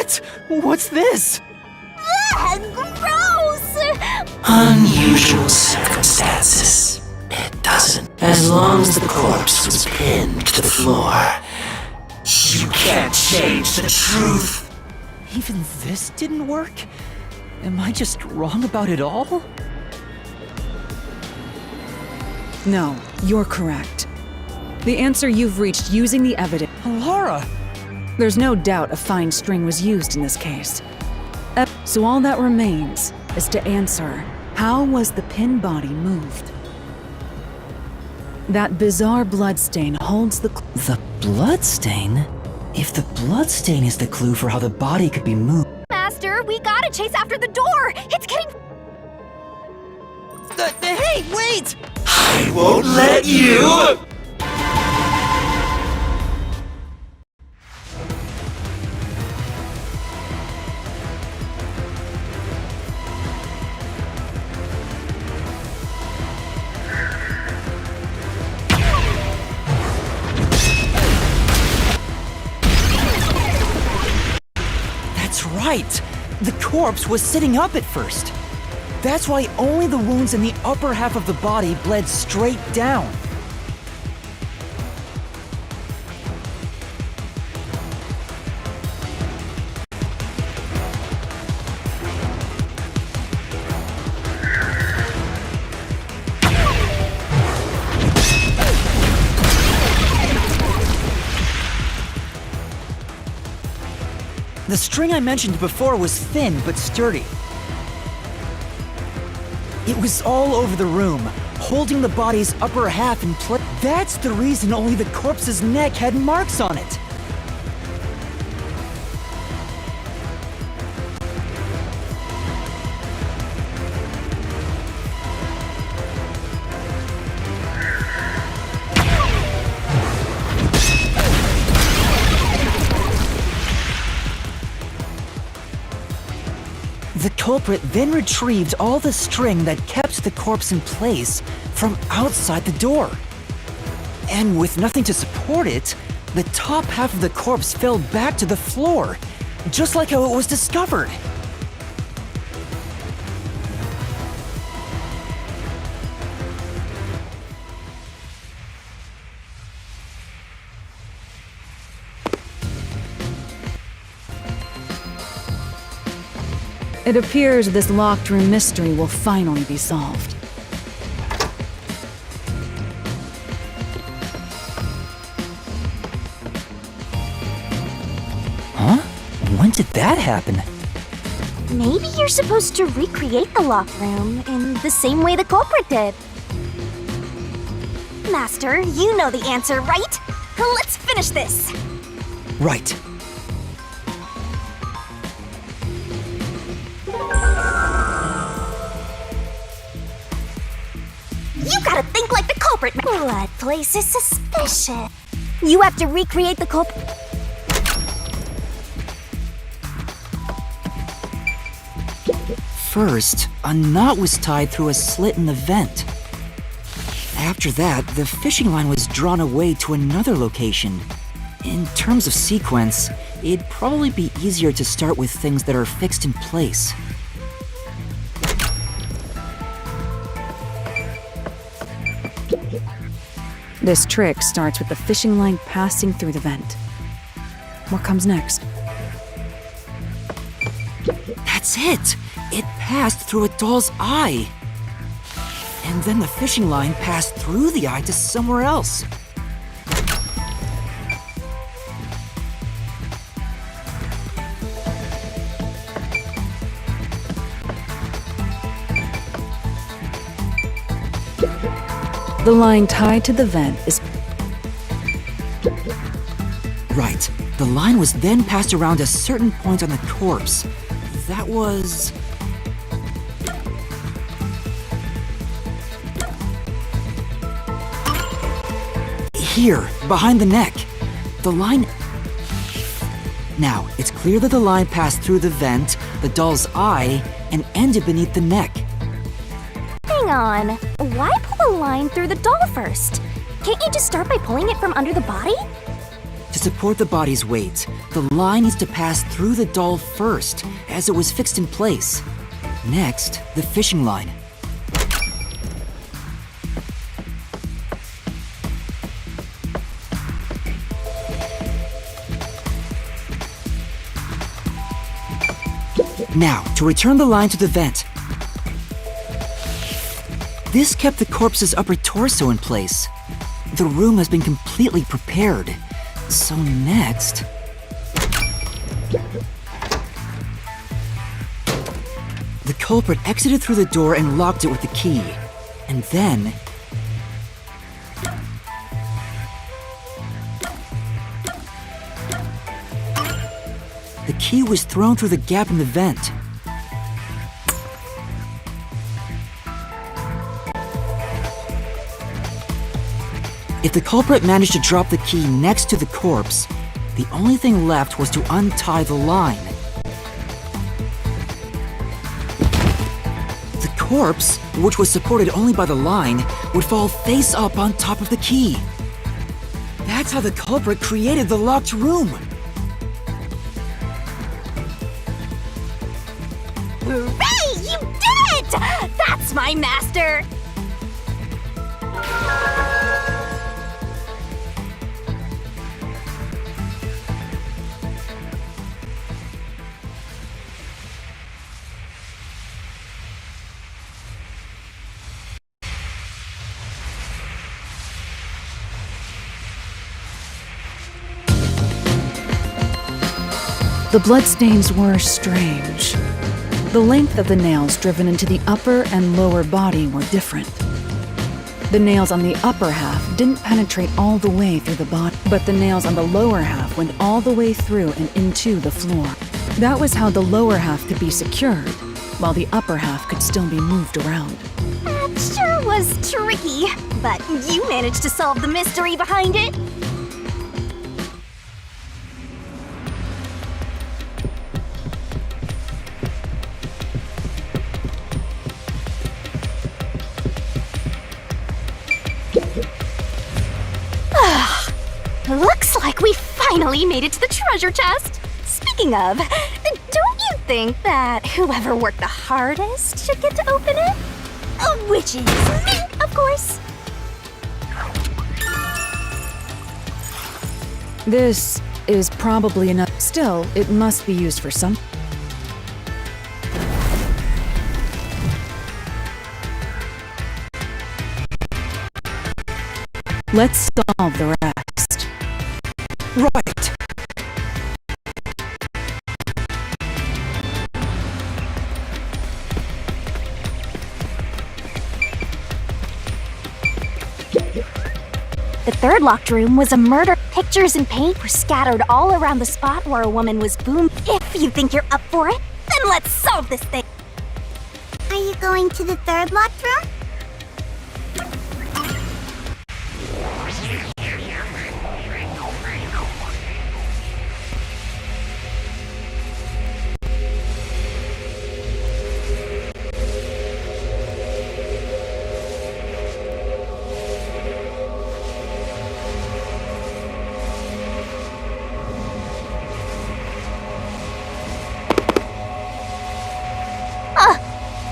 What? What's this? Gross! Unusual circumstances. It doesn't. As long as the corpse was pinned to the floor, you can't change the truth. Even this didn't work? Am I just wrong about it all? No, you're correct. The answer you've reached using the evidence. Laura! There's no doubt a fine string was used in this case. So all that remains is to answer, how was the pinned body moved? That bizarre bloodstain holds the The bloodstain? If the bloodstain is the clue for how the body could be moved... Master, we gotta chase after the door! It's getting... Hey, wait! I won't let you! That's right! The corpse was sitting up at first. That's why only the wounds in the upper half of the body bled straight down. The string I mentioned before was thin but sturdy. It was all over the room, holding the body's upper half in place. That's the reason only the corpse's neck had marks on it. The culprit then retrieved all the string that kept the corpse in place from outside the door. And with nothing to support it, the top half of the corpse fell back to the floor, just like how it was discovered. It appears this locked room mystery will finally be solved. Huh? When did that happen? Maybe you're supposed to recreate the locked room in the same way the culprit did. Master, you know the answer, right? Let's finish this! Right. You gotta think like the culprit! Blood place is suspicious. You have to recreate the culprit. First, a knot was tied through a slit in the vent. After that, the fishing line was drawn away to another location. In terms of sequence, it'd probably be easier to start with things that are fixed in place. This trick starts with the fishing line passing through the vent. What comes next? That's it! It passed through a doll's eye! And then the fishing line passed through the eye to somewhere else. The line tied to the vent is... Right. The line was then passed around a certain point on the corpse. That was... here, behind the neck. The line... Now, it's clear that the line passed through the vent, the doll's eye, and ended beneath the neck. Hang on. Why pull the line through the doll first? Can't you just start by pulling it from under the body? To support the body's weight, the line needs to pass through the doll first, as it was fixed in place. Next, the fishing line. Now, to return the line to the vent. This kept the corpse's upper torso in place. The room has been completely prepared. So next... The culprit exited through the door and locked it with the key. And then... the key was thrown through the gap in the vent. If the culprit managed to drop the key next to the corpse, the only thing left was to untie the line. The corpse, which was supported only by the line, would fall face up on top of the key. That's how the culprit created the locked room. Hooray! You did it! That's my master! The bloodstains were strange. The length of the nails driven into the upper and lower body were different. The nails on the upper half didn't penetrate all the way through the body, but the nails on the lower half went all the way through and into the floor. That was how the lower half could be secured, while the upper half could still be moved around. That sure was tricky, but you managed to solve the mystery behind it. Looks like we finally made it to the treasure chest. Speaking of, don't you think that whoever worked the hardest should get to open it? Which is me, of course. This is probably enough. Still, it must be used for some. Let's solve the rest. Right! The third locked room was a murder. Pictures and paint were scattered all around the spot where a woman was boomed. If you think you're up for it, then let's solve this thing. Are you going to the third locked room?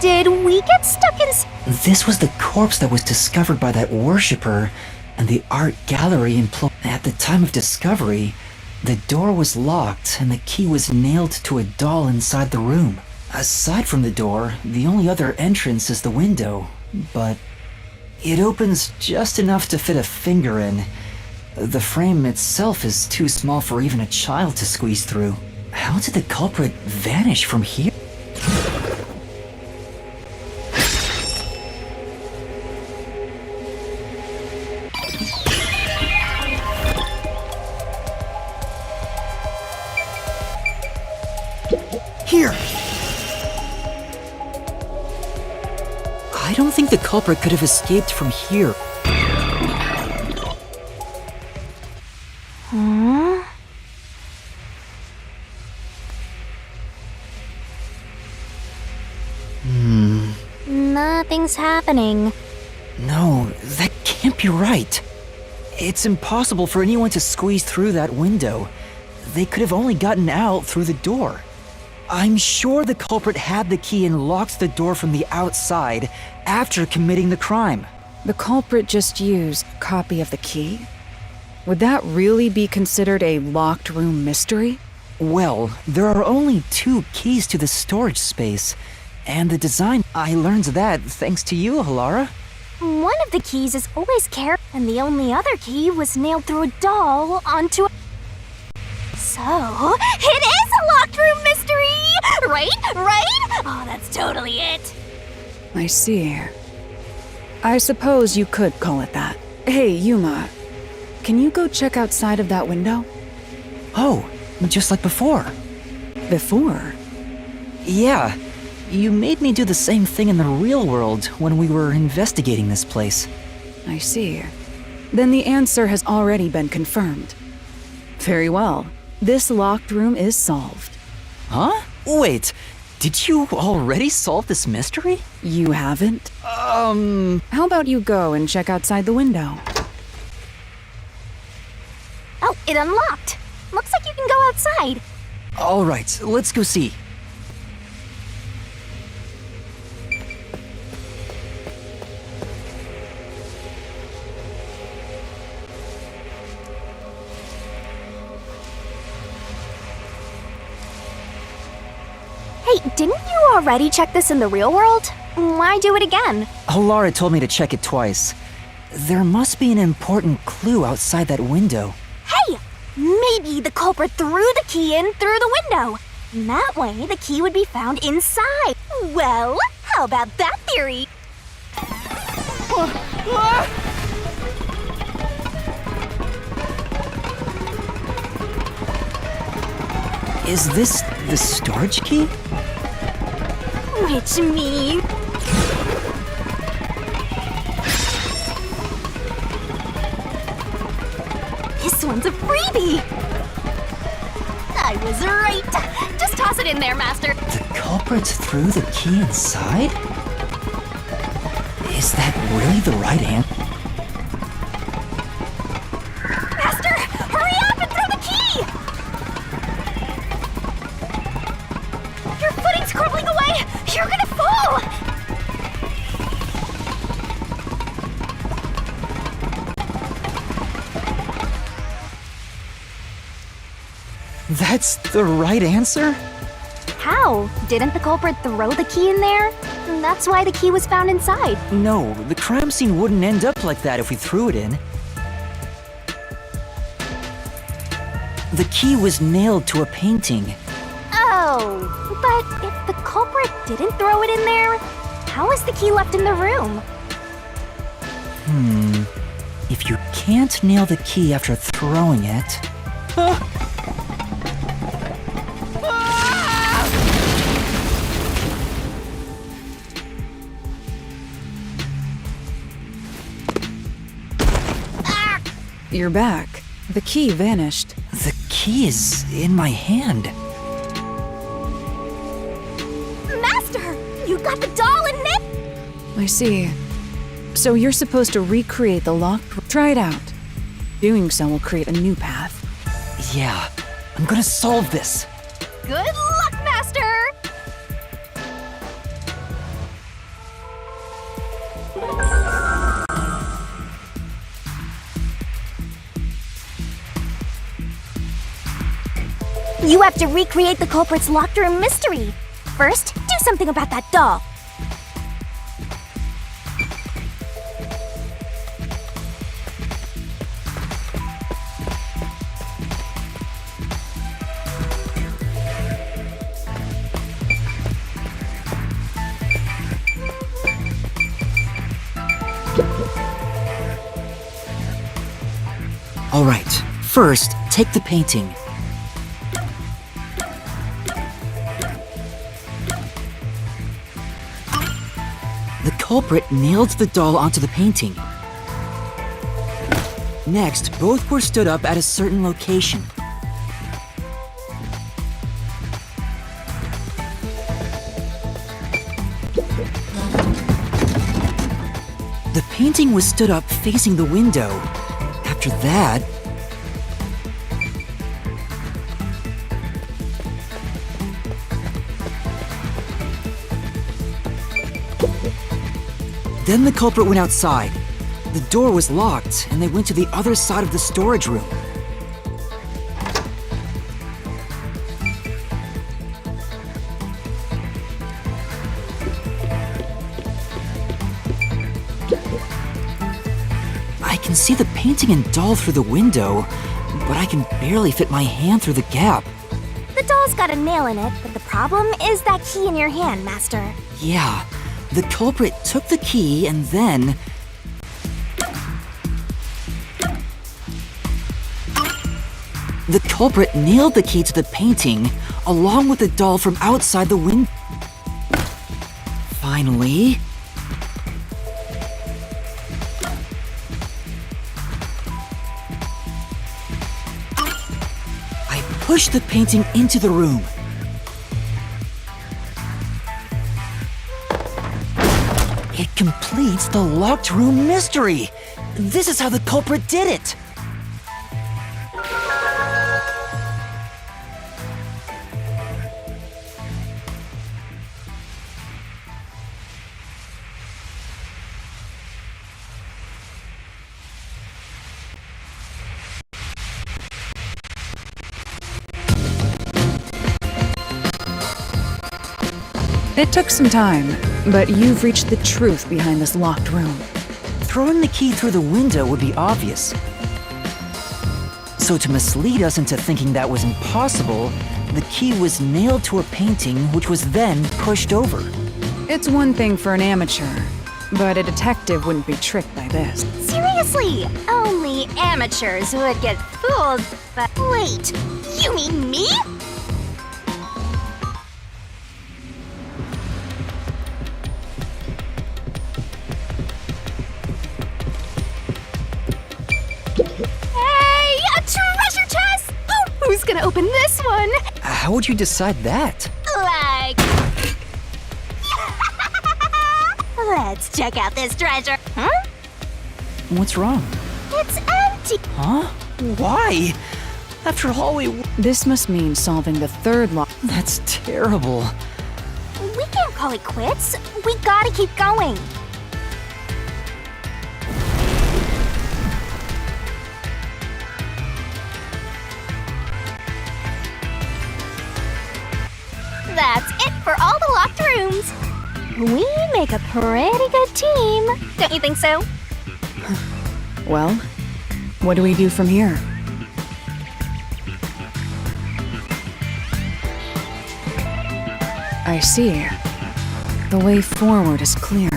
Did we get stuck in... This was the corpse that was discovered by that worshipper, and the art gallery At the time of discovery, the door was locked and the key was nailed to a doll inside the room. Aside from the door, the only other entrance is the window, but it opens just enough to fit a finger in. The frame itself is too small for even a child to squeeze through. How did the culprit vanish from here? Here! I don't think the culprit could have escaped from here. Huh? Nothing's happening. No, that can't be right. It's impossible for anyone to squeeze through that window. They could have only gotten out through the door. I'm sure the culprit had the key and locked the door from the outside after committing the crime. The culprit just used a copy of the key? Would that really be considered a locked room mystery? Well, there are only 2 keys to the storage space, and the design, I learned that thanks to you, Halara. One of the keys is always carried, and the only other key was nailed through a doll onto a... So, it is a locked room mystery! Right? Oh, that's totally it. I see. I suppose you could call it that. Hey, Yuma, can you go check outside of that window? Oh, just like before. Before? Yeah, you made me do the same thing in the real world when we were investigating this place. I see. Then the answer has already been confirmed. Very well. This locked room is solved. Huh? Wait, did you already solve this mystery? You haven't? How about you go and check outside the window? Oh, it unlocked. Looks like you can go outside. All right, let's go see. Hey, didn't you already check this in the real world? Why do it again? Halara told me to check it twice. There must be an important clue outside that window. Hey! Maybe the culprit threw the key in through the window. That way, the key would be found inside. Well, how about that theory? Is this the storage key? Which means... This one's a freebie! I was right! Just toss it in there, Master. The culprit threw the key inside? Is that really the right answer? Master, hurry up and throw the key! Your footing's crumbling away! You're gonna fall! That's the right answer? How? Didn't the culprit throw the key in there? That's why the key was found inside. No, the crime scene wouldn't end up like that if we threw it in. The key was nailed to a painting. Oh, but if the culprit didn't throw it in there, how is the key left in the room? If you can't nail the key after throwing it... You're back. The key vanished. The key is in my hand. Master, you got the doll in it? I see. So you're supposed to recreate the locked... Try it out. Doing so will create a new path. Yeah, I'm gonna solve this. Good luck, Master! You have to recreate the culprit's locked room mystery. First, do something about that doll. All right, first, take the painting. The culprit nailed the doll onto the painting. Next, both were stood up at a certain location. The painting was stood up facing the window. After that... Then the culprit went outside. The door was locked, and they went to the other side of the storage room. I can see the painting and doll through the window, but I can barely fit my hand through the gap. The doll's got a nail in it, but the problem is that key in your hand, Master. Yeah, the culprit took the key and then... The culprit nailed the key to the painting, along with the doll from outside the window. Finally... I pushed the painting into the room. It completes the locked room mystery! This is how the culprit did it! It took some time, but you've reached the truth behind this locked room. Throwing the key through the window would be obvious. So to mislead us into thinking that was impossible, the key was nailed to a painting which was then pushed over. It's one thing for an amateur, but a detective wouldn't be tricked by this. Seriously, only amateurs would get fooled. But wait, you mean me? Hey, a treasure chest! Oh, who's gonna open this one? How would you decide that? Like... Let's check out this treasure. Huh? What's wrong? It's empty. Huh? Why? After all This must mean solving the third lock. That's terrible. We can't call it quits. We gotta keep going. That's it for all the locked rooms. We make a pretty good team. Don't you think so? Well, what do we do from here? I see. The way forward is clear.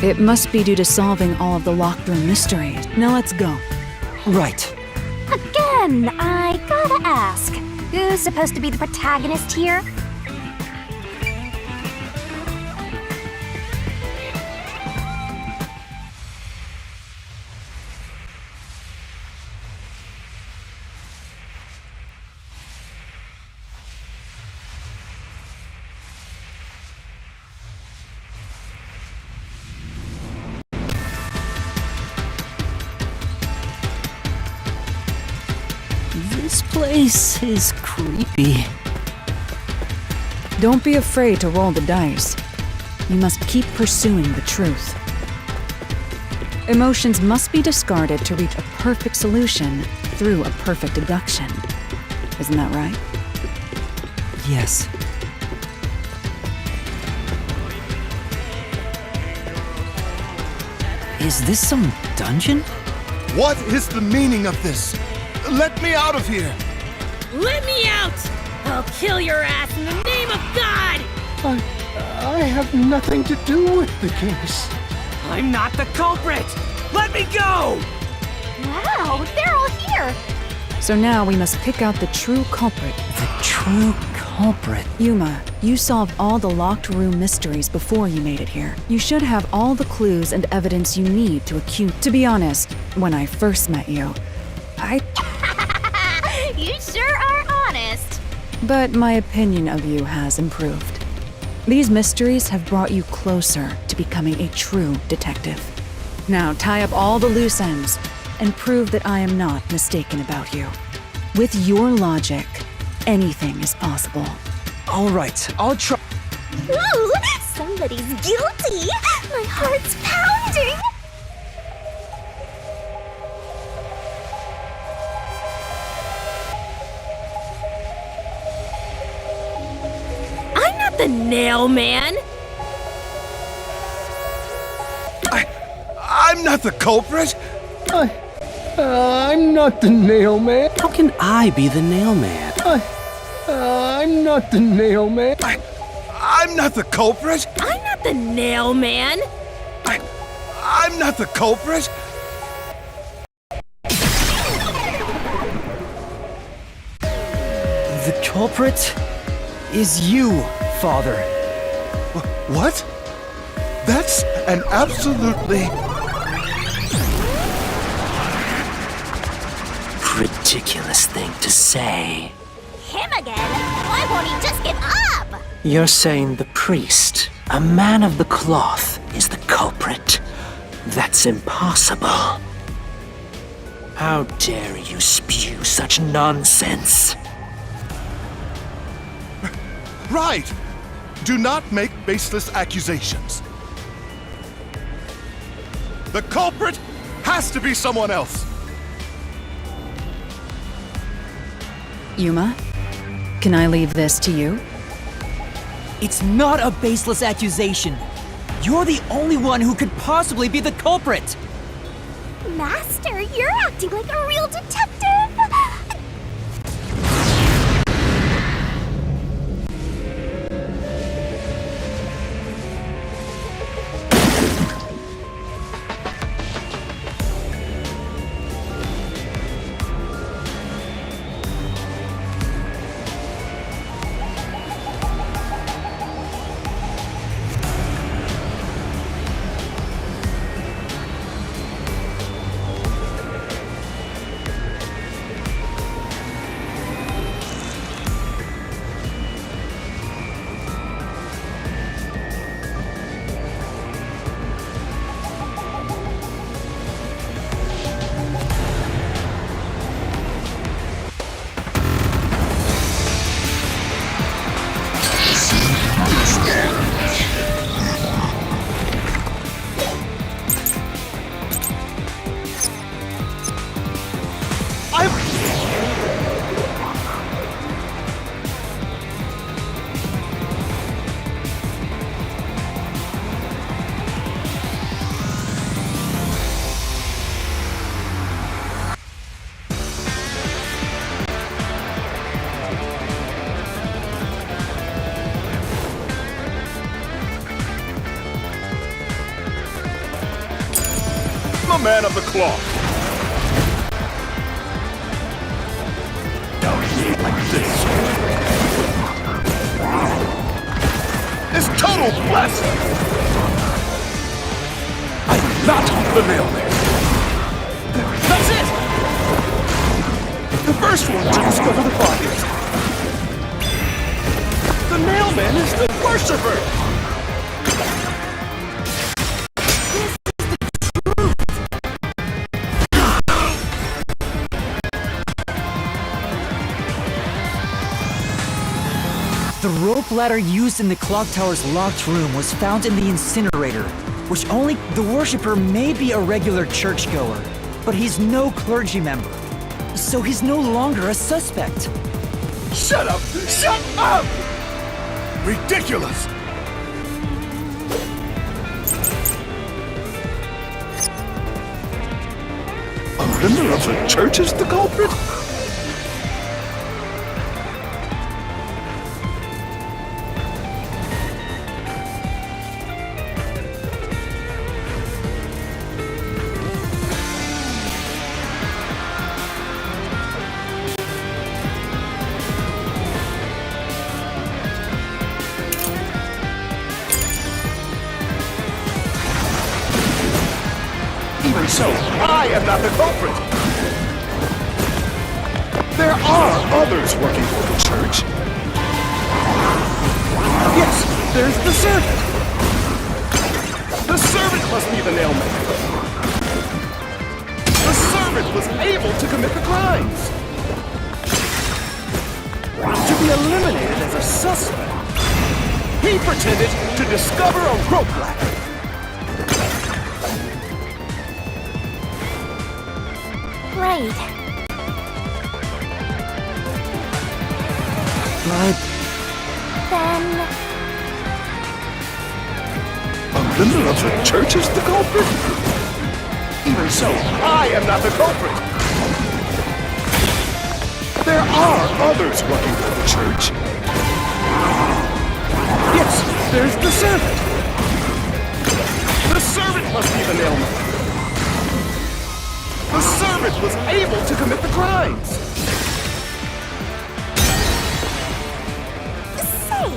It must be due to solving all of the locked room mysteries. Now let's go. Right. Again, I gotta ask. Who's supposed to be the protagonist here? This place is creepy. Don't be afraid to roll the dice. You must keep pursuing the truth. Emotions must be discarded to reach a perfect solution through a perfect deduction. Isn't that right? Yes. Is this some dungeon? What is the meaning of this? Let me out of here! Let me out! I'll kill your ass in the name of God! I have nothing to do with the case. I'm not the culprit! Let me go! Wow, they're all here. So now we must pick out the true culprit. The true culprit. Yuma, you solved all the locked room mysteries before you made it here. You should have all the clues and evidence you need to accuse. To be honest, when I first met you, You sure are honest. But my opinion of you has improved. These mysteries have brought you closer to becoming a true detective. Now tie up all the loose ends. and prove that I am not mistaken about you. With your logic, anything is possible. All right, I'll try. Ooh, somebody's guilty! My heart's pounding! I'm not the nail man. I'm not the culprit! I'm not the nail man. How can I be the nail man? I'm not the nail man. I'm not the culprit! I'm not the nail man. I'm not the culprit! The culprit is you, Father. What? That's an absolutely... Ridiculous thing to say. Him again? Why won't he just give up? You're saying the priest, a man of the cloth, is the culprit. That's impossible. How dare you spew such nonsense? Right! Do not make baseless accusations. The culprit has to be someone else. Yuma, can I leave this to you? It's not a baseless accusation. You're the only one who could possibly be the culprit. Master, you're acting like a real detective! The man of the cloth. Now he like this. It's total blasphemy! I'm not the mailman. That's it! The first one to discover the bodies. The mailman is the worshiper! The rope ladder used in the clock tower's locked room was found in the incinerator, which only the worshipper may be a regular churchgoer, but he's no clergy member, so he's no longer a suspect. Shut up! Shut up! Ridiculous! A member of the church is the culprit? Even so, I am not the culprit! There are others working for the church. Yes, there's the servant! The servant must be the nailman! The servant servant was able to commit the crimes. To be eliminated as a suspect, he pretended to discover a rope ladder. Right. But Then... A member of the church is the culprit? Even so, I am not the culprit. There are others working for the church. Yes, there's the servant. The servant must be the nailman. The servant was able to commit the crimes. Say,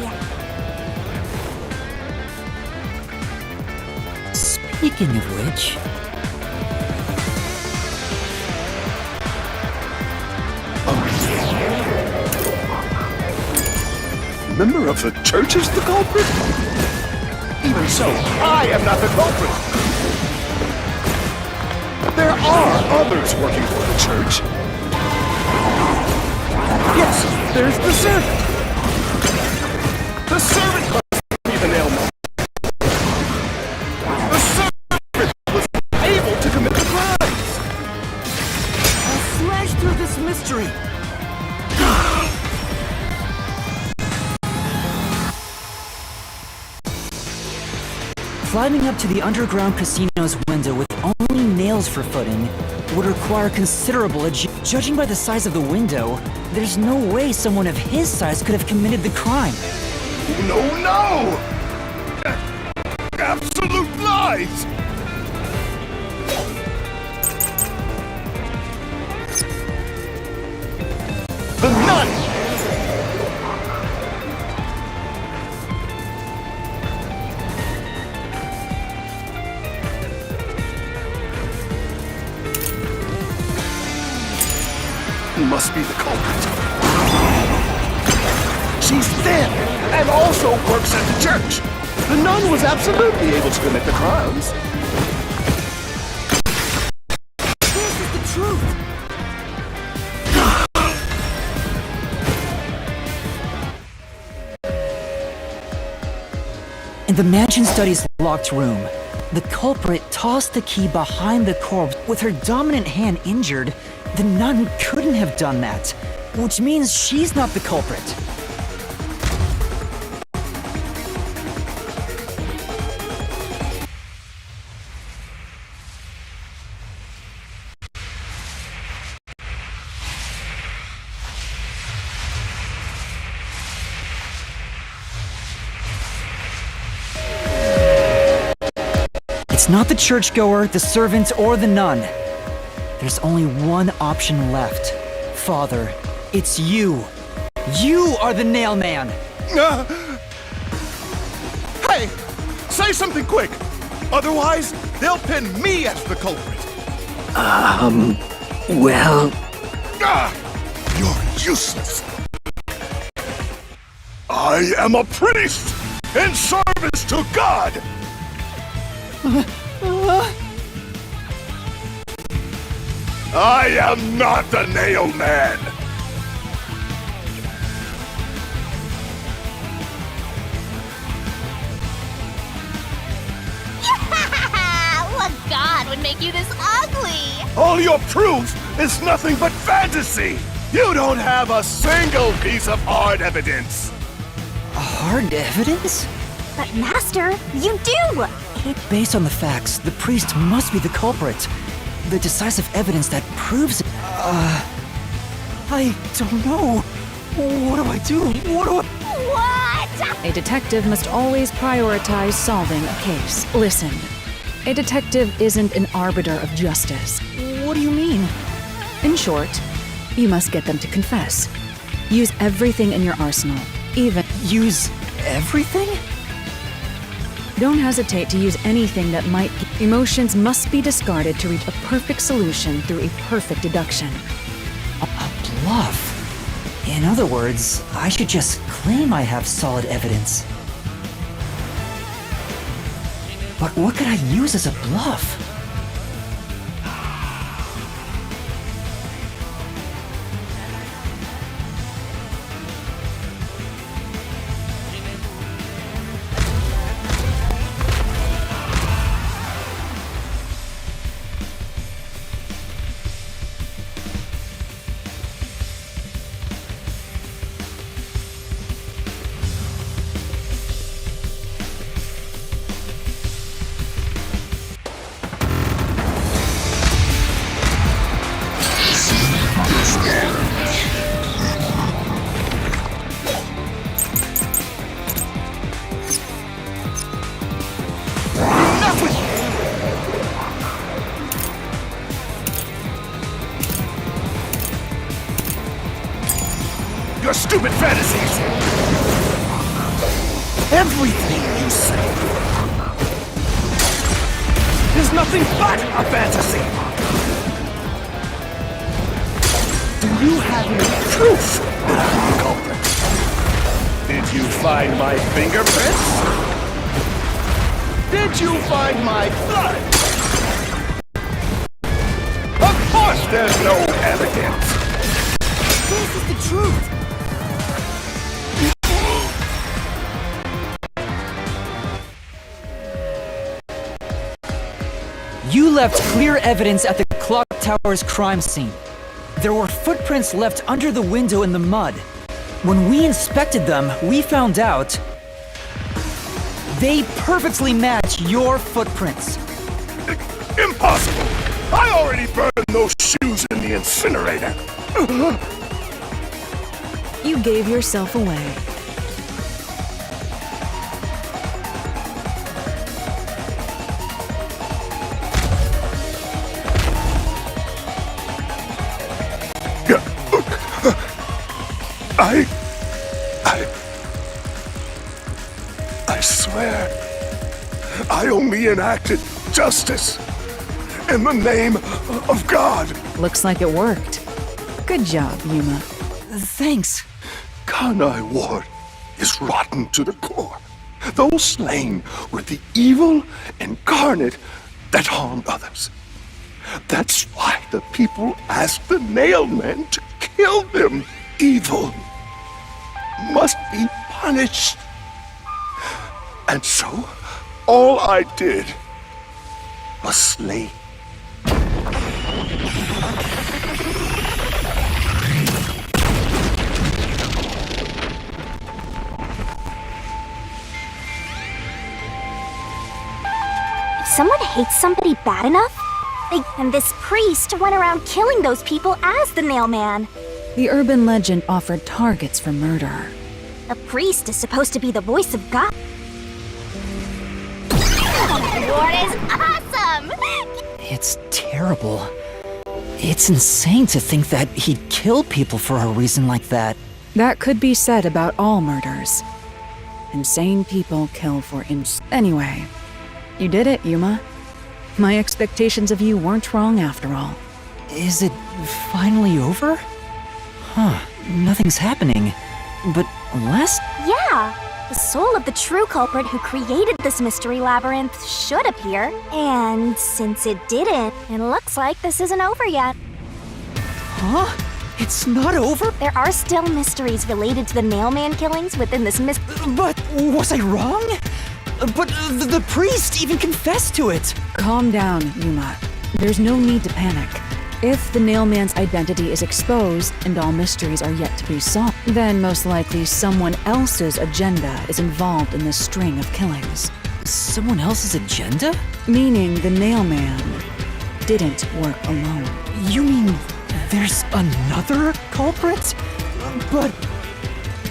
speaking of which, Member of the church is the culprit? Even so, I am not the culprit. There are others working for the church. Yes, there's the servant. The servant must be the nailman. The servant was able to commit the crimes. I'll slash through this mystery. Climbing up to the underground casino's window with only nails for footing would require considerable judging by the size of the window, there's no way someone of his size could have committed the crime. No! Absolute lies! The nun! Must be the culprit. She's thin and also works at the church. The nun was absolutely able to commit the crimes. This is the truth. In the mansion study's locked room, the culprit tossed the key behind the corpse with her dominant hand injured. The nun couldn't have done that, which means she's not the culprit. It's not the churchgoer, the servant, or the nun. There's only one option left. Father, it's you. You are the nail man. Hey! Say something quick! Otherwise, they'll pin me as the culprit. Well, You're useless. I am a priest in service to God. I am not the nail man. what god would make you this ugly? All your proof is nothing but fantasy. You don't have a single piece of hard evidence. Hard evidence? But Master, you do! Based on the facts, the priest must be the culprit. The decisive evidence that proves it. I don't know. What do I do? What? A detective must always prioritize solving a case. Listen, a detective isn't an arbiter of justice. What do you mean? In short, you must get them to confess. Use everything in your arsenal, even... Use everything? Don't hesitate to use anything that might... Emotions must be discarded to reach a perfect solution through a perfect deduction. A bluff? In other words, I should just claim I have solid evidence. But what could I use as a bluff? your stupid fantasies! Everything you say is nothing but a fantasy! Do you have any proof that I'm the culprit? Did you find my fingerprints? Did you find my blood? Of course there's no evidence! This is the truth! You left clear evidence at the clock tower's crime scene. There were footprints left under the window in the mud. When we inspected them, we found out they perfectly match your footprints. Impossible! I already burned those shoes in the incinerator! You gave yourself away. I swear, I only enacted justice in the name of God. Looks like it worked. Good job, Yuma. Thanks. Karnai Ward is rotten to the core. Those slain were the evil incarnate that harmed others. That's why the people asked the Nailmen to kill them. Evil must be punished. And so, all I did was slay. If someone hates somebody bad enough, and this priest went around killing those people as the Nailman. The urban legend offered targets for murder. A priest is supposed to be the voice of God. Ward is awesome! It's terrible. It's insane to think that he'd kill people for a reason like that. That could be said about all murders. Insane people kill for Anyway, you did it, Yuma. My expectations of you weren't wrong after all. Is it finally over? Huh, nothing's happening. But last... Yeah! The soul of the true culprit who created this mystery labyrinth should appear. And since it didn't, it looks like this isn't over yet. Huh? It's not over? There are still mysteries related to the Nailman killings within this But was I wrong? But the priest even confessed to it! Calm down, Yuma. There's no need to panic. If the Nailman's identity is exposed and all mysteries are yet to be solved, then most likely someone else's agenda is involved in this string of killings. Someone else's agenda? Meaning the Nailman didn't work alone. You mean there's another culprit? But...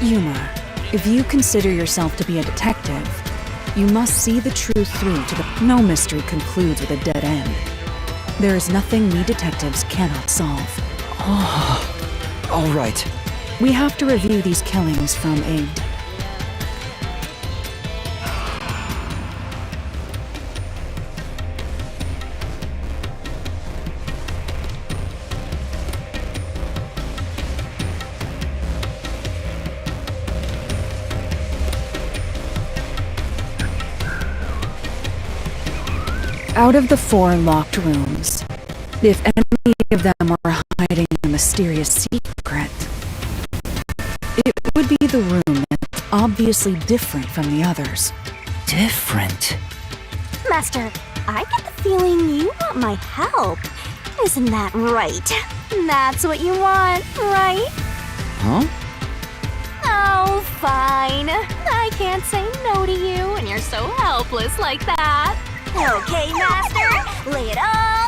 Yuma, if you consider yourself to be a detective, you must see the truth through to the... No mystery concludes with a dead end. There is nothing we detectives cannot solve. All right. We have to review these killings from a... Out of the 4 locked rooms, if any of them are hiding a mysterious secret, it would be the room that's obviously different from the others. Different? Master, I get the feeling you want my help. Isn't that right? That's what you want, right? Huh? Oh, fine. I can't say no to you when you're so helpless like that. Okay, Master, lay it all out!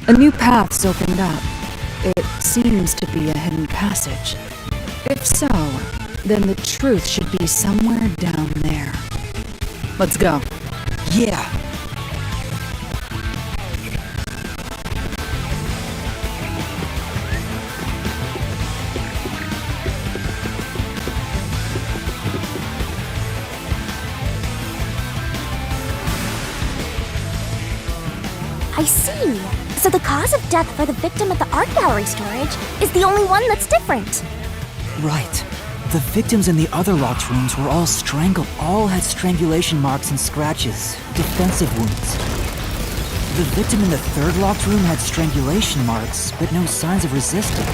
A new path's opened up. It seems to be a hidden passage. If so, then the truth should be somewhere down there. Let's go. Yeah. I see. So the cause of death for the victim at the art gallery storage is the only one that's different. Right. The victims in the other locked rooms were all strangled. All had strangulation marks and scratches, defensive wounds. The victim in the third locked room had strangulation marks, but no signs of resisting.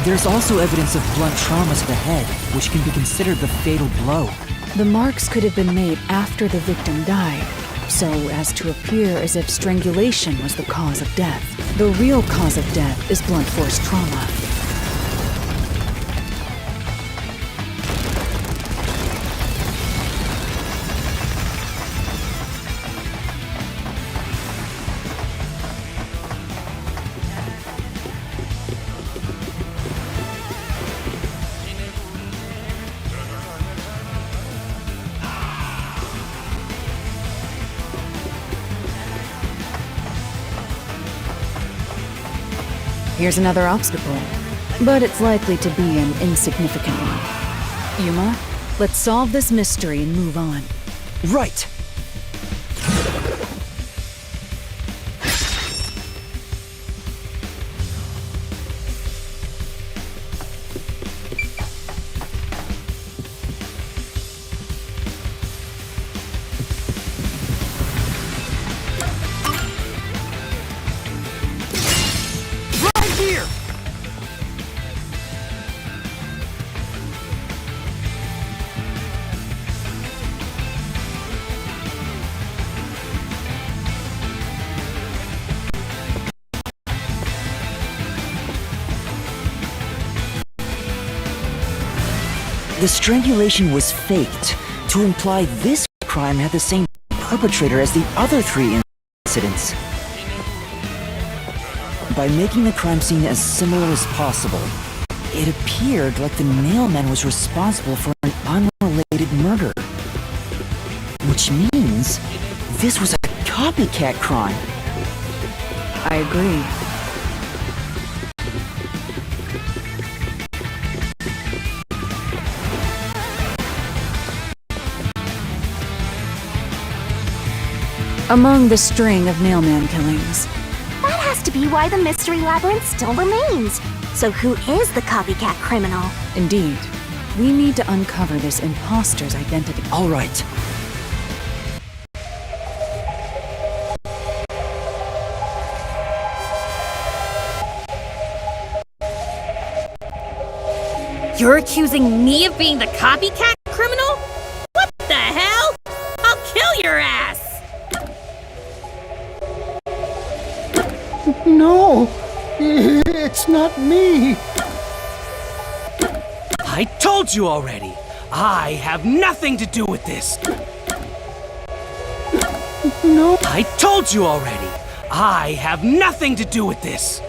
There's also evidence of blunt trauma to the head, which can be considered the fatal blow. The marks could have been made after the victim died, so as to appear as if strangulation was the cause of death. The real cause of death is blunt force trauma. Here's another obstacle, but it's likely to be an insignificant one. Yuma, let's solve this mystery and move on. Right. The strangulation was faked to imply this crime had the same perpetrator as the other 3 incidents. By making the crime scene as similar as possible, it appeared like the mailman was responsible for an unrelated murder. Which means this was a copycat crime. I agree. Among the string of mailman killings, That has to be why the mystery labyrinth still remains. So who is the copycat criminal? indeed, we need to uncover this imposter's identity. All right. You're accusing me of being the copycat criminal? What the hell? I'll kill your ass! No! It's not me! I told you already! I have nothing to do with this! No! I told you already! I have nothing to do with this!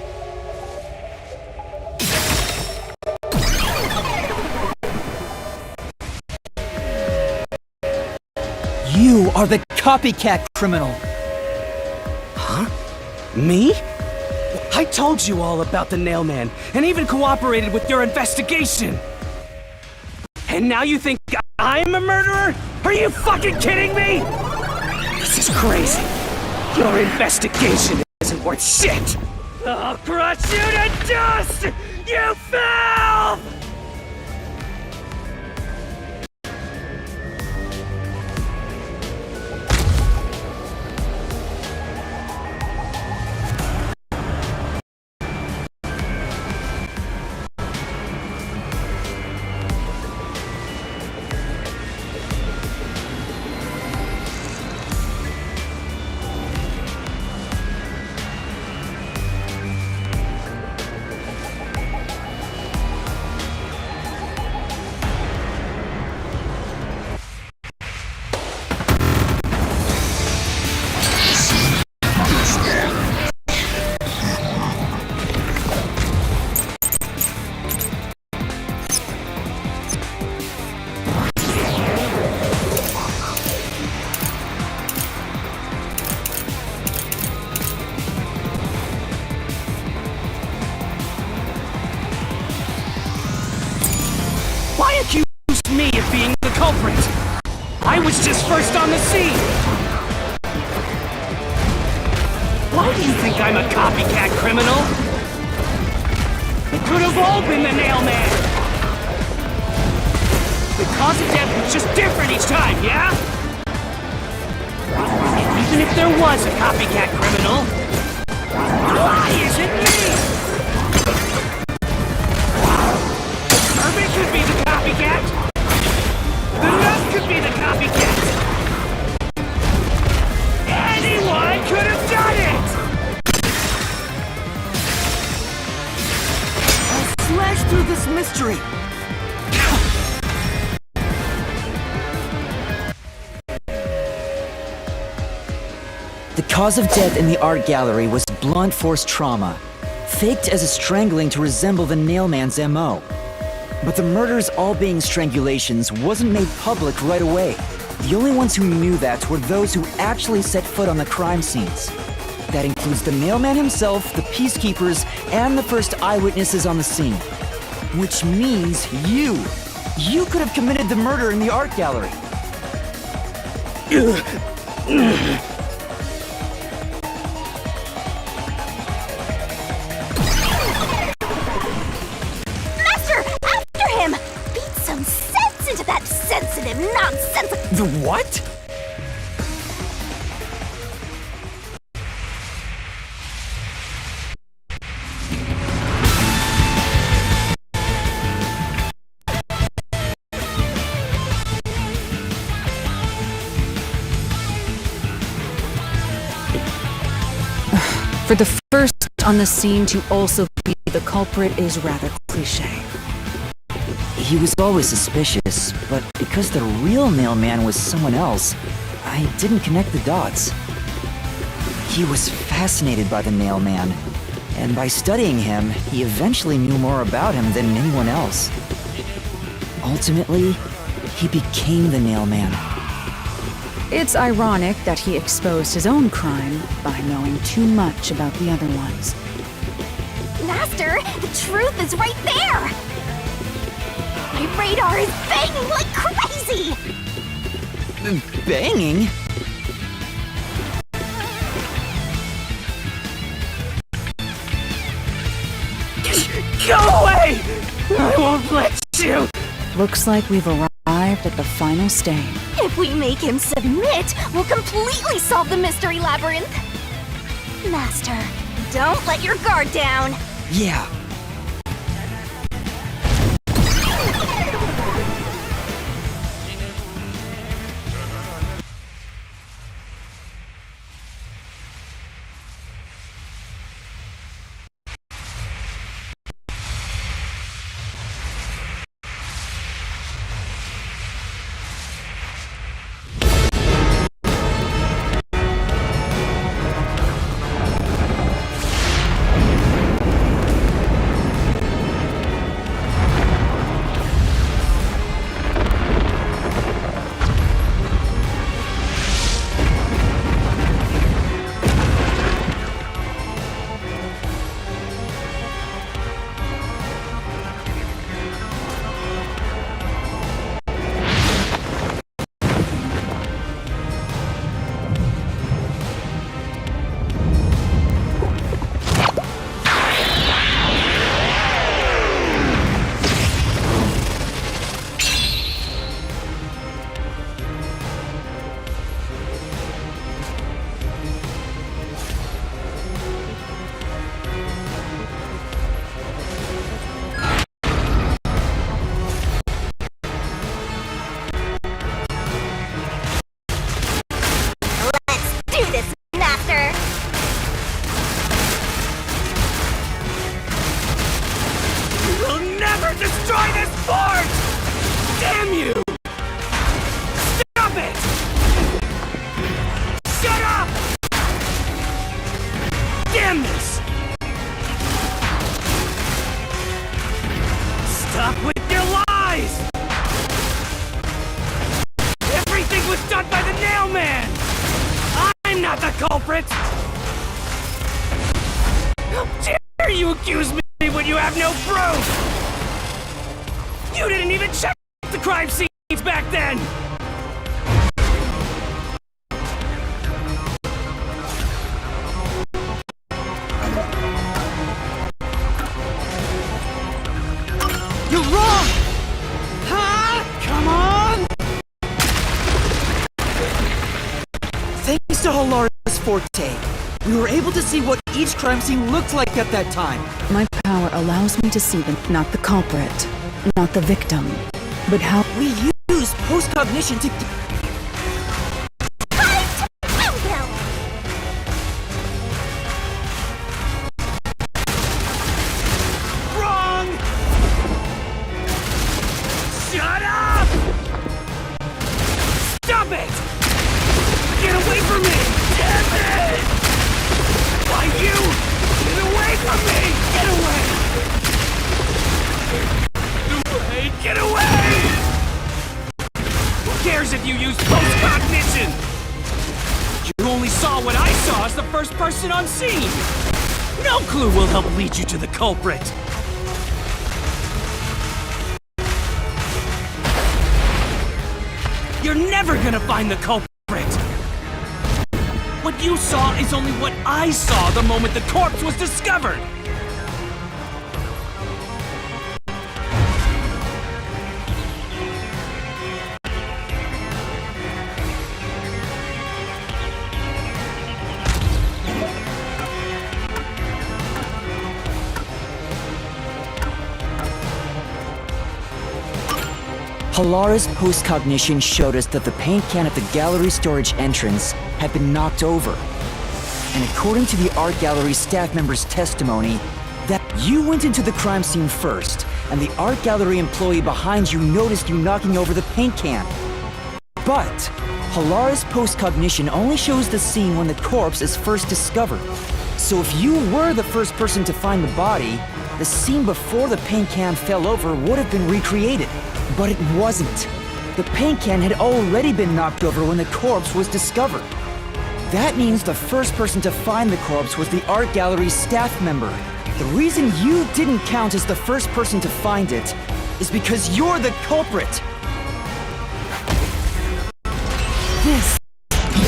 You are the copycat criminal. Huh? Me? I told you all about the Nailman, and even cooperated with your investigation! And now you think I'm a murderer? Are you fucking kidding me? This is crazy. Your investigation isn't worth shit! I'll crush you to dust! You filth! Why do you think I'm a copycat criminal? It could have all been the Nail Man. The cause of death was just different each time, yeah? And even if there was a copycat criminal, why is it me? Kirby could be the copycat. The nut could be the copycat. Anyone could have done it! I'll slash through this mystery. The cause of death in the art gallery was blunt force trauma, faked as a strangling to resemble the Nailman's MO. But the murders all being strangulations wasn't made public right away. The only ones who knew that were those who actually set foot on the crime scenes. That includes the Nailman himself, the Peacekeepers, and the first eyewitnesses on the scene. Which means you! You could have committed the murder in the art gallery. Master, after him! Beat some sense into that sensitive nonsense! The what? For the first on the scene to also be the culprit is rather cliché. He was always suspicious, but because the real Nailman was someone else, I didn't connect the dots. He was fascinated by the Nailman, and by studying him, he eventually knew more about him than anyone else. Ultimately, he became the Nailman. It's ironic that he exposed his own crime by knowing too much about the other ones. Master, the truth is right there! My radar is banging like crazy! Banging? Go away! I won't let you! Looks like we've arrived at the final stage. If we make him submit, we'll completely solve the mystery labyrinth! Master, don't let your guard down! Yeah. Destroy this fort! Damn you! Stop it! Shut up! Damn this! Stop with your lies! Everything was done by the Nailman! I'm not the culprit! How dare you accuse me when you have no proof! You didn't even check the crime scenes back then! Thanks to Hilarious Forte, we were able to see what each crime scene looked like at that time. My power allows me to see not the culprit, not the victim, but how We used post-cognition to... Wrong! Shut up! Stop it! Get away from me! Damn it! Why you? Get away from me! Get away! Get away! Get away! Who cares if you use post-cognition? You only saw what I saw as the first person on scene! No clue will help lead you to the culprit! You're never gonna find the culprit! What you saw is only what I saw the moment the corpse was discovered! Halara's post-cognition showed us that the paint can at the gallery storage entrance had been knocked over. And according to the art gallery staff member's testimony, that you went into the crime scene first, and the art gallery employee behind you noticed you knocking over the paint can. But Halara's post-cognition only shows the scene when the corpse is first discovered. So if you were the first person to find the body, the scene before the paint can fell over would have been recreated. But it wasn't. The paint can had already been knocked over when the corpse was discovered. That means the first person to find the corpse was the art gallery's staff member. The reason you didn't count as the first person to find it is because you're the culprit. This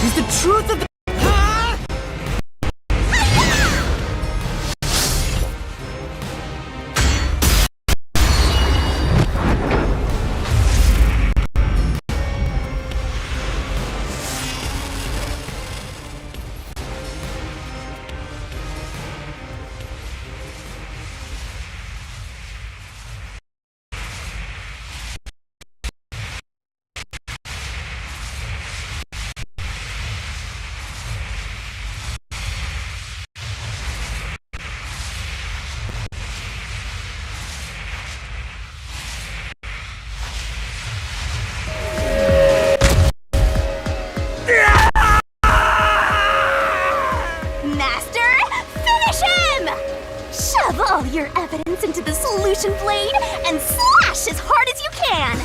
is the truth of the... Master, finish him! Shove all your evidence into the solution blade and slash as hard as you can!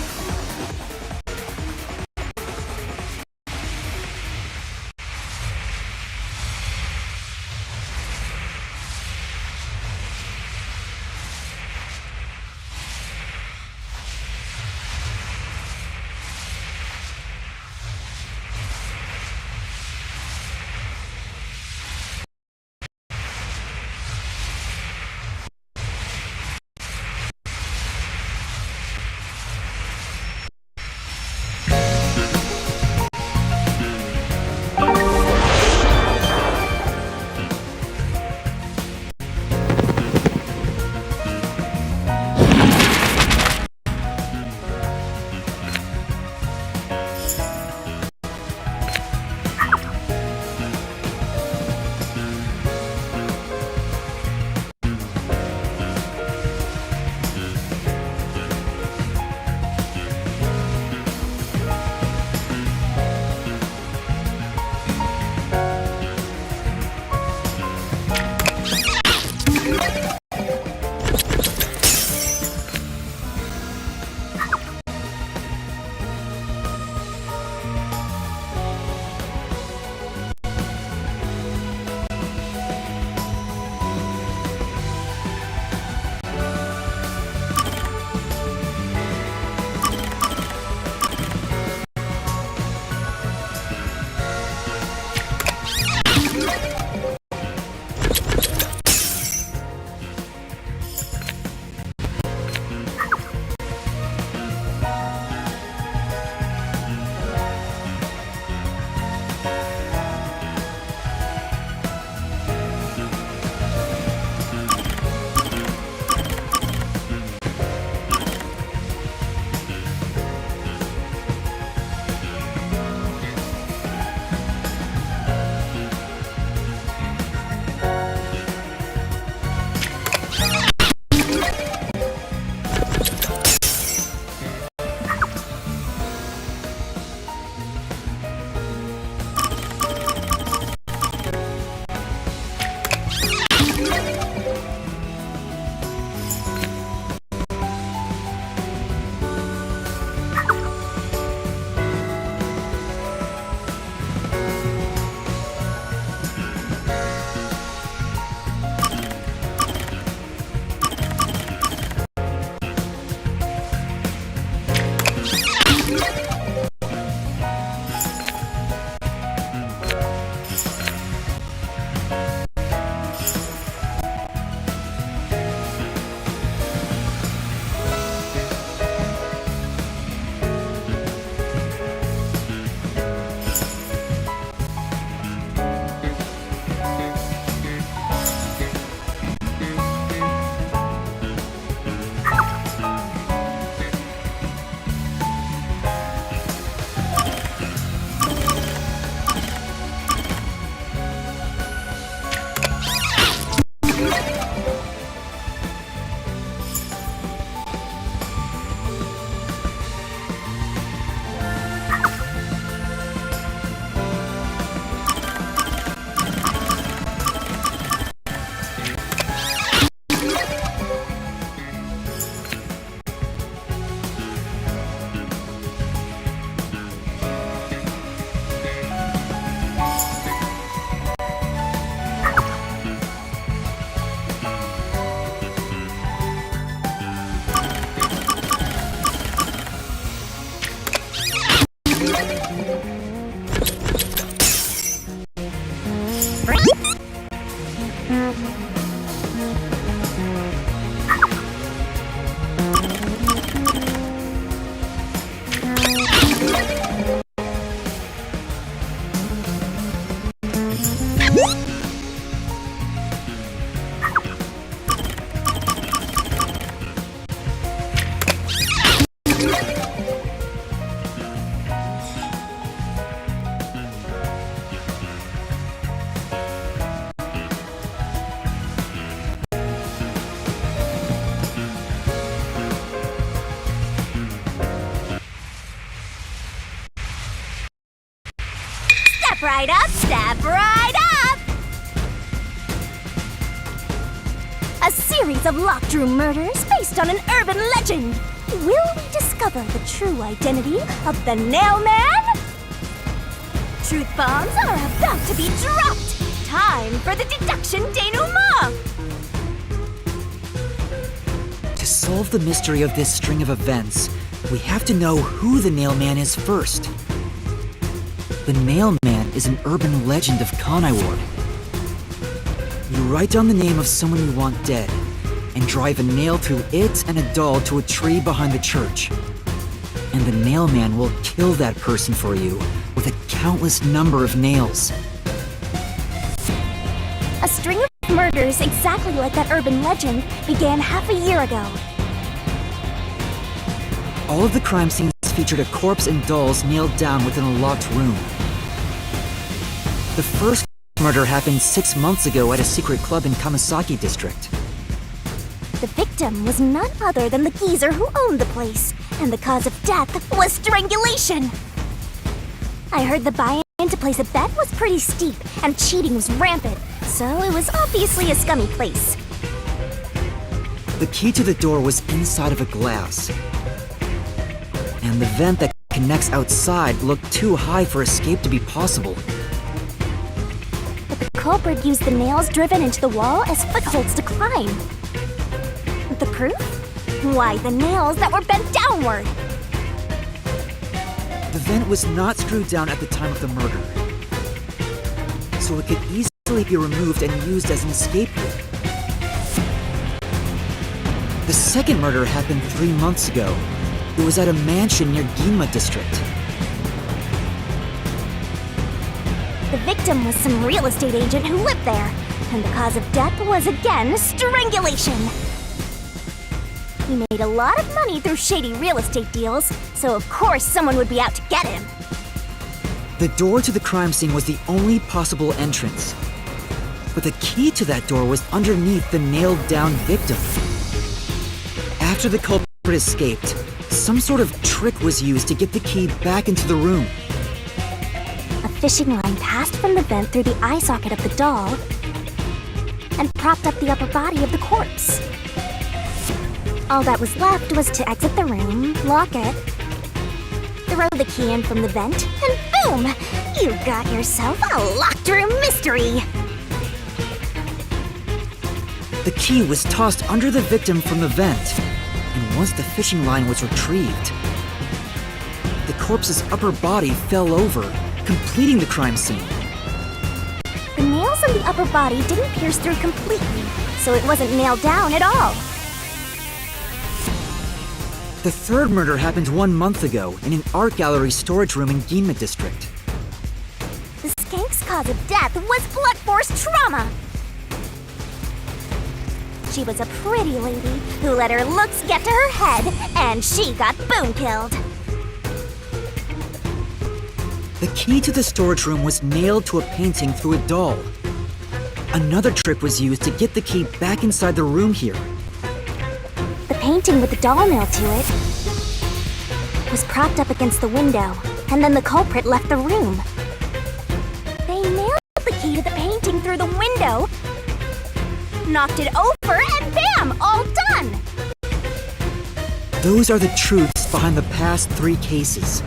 Step right up, step right up! A series of locked room murders based on an urban legend. Will we discover the true identity of the Nailman? Truth bombs are about to be dropped! Time for the Deduction Denouement! To solve the mystery of this string of events, we have to know who the Nailman is first. The Nailman is an urban legend of Conyward. You write down the name of someone you want dead, and drive a nail through it and a doll to a tree behind the church. And the Nailman will kill that person for you with a countless number of nails. A string of murders exactly like that urban legend began half a year ago. All of the crime scenes featured a corpse and dolls nailed down within a locked room. The first murder happened 6 months ago at a secret club in Kamasaki District. The victim was none other than the geezer who owned the place, and the cause of death was strangulation. I heard the buy-in to place a bet was pretty steep, and cheating was rampant, so it was obviously a scummy place. The key to the door was inside of a glass, and the vent that connects outside looked too high for escape to be possible. But the culprit used the nails driven into the wall as footholds to climb. The proof? Why, the nails that were bent downward! The vent was not screwed down at the time of the murder, so it could easily be removed and used as an escape route. The second murder happened 3 months ago. It was at a mansion near Ginma District. The victim was some real estate agent who lived there, and the cause of death was again strangulation. He made a lot of money through shady real estate deals, so of course someone would be out to get him. The door to the crime scene was the only possible entrance, but the key to that door was underneath the nailed-down victim. After the culprit escaped, some sort of trick was used to get the key back into the room. A fishing line passed from the vent through the eye socket of the doll and propped up the upper body of the corpse. All that was left was to exit the room, lock it, throw the key in from the vent, and boom! You got yourself a locked room mystery! The key was tossed under the victim from the vent, and once the fishing line was retrieved, the corpse's upper body fell over, completing the crime scene. The nails in the upper body didn't pierce through completely, so it wasn't nailed down at all. The third murder happened 1 month ago in an art gallery storage room in Ginma District. The skank's cause of death was blunt force trauma! She was a pretty lady who let her looks get to her head, and she got boom killed. The key to the storage room was nailed to a painting through a doll. Another trick was used to get the key back inside the room here. The painting with the doll nailed to it was propped up against the window, and then the culprit left the room. They nailed the key to the painting through the window, knocked it over, and bam! All done! Those are the truths behind the past 3 cases.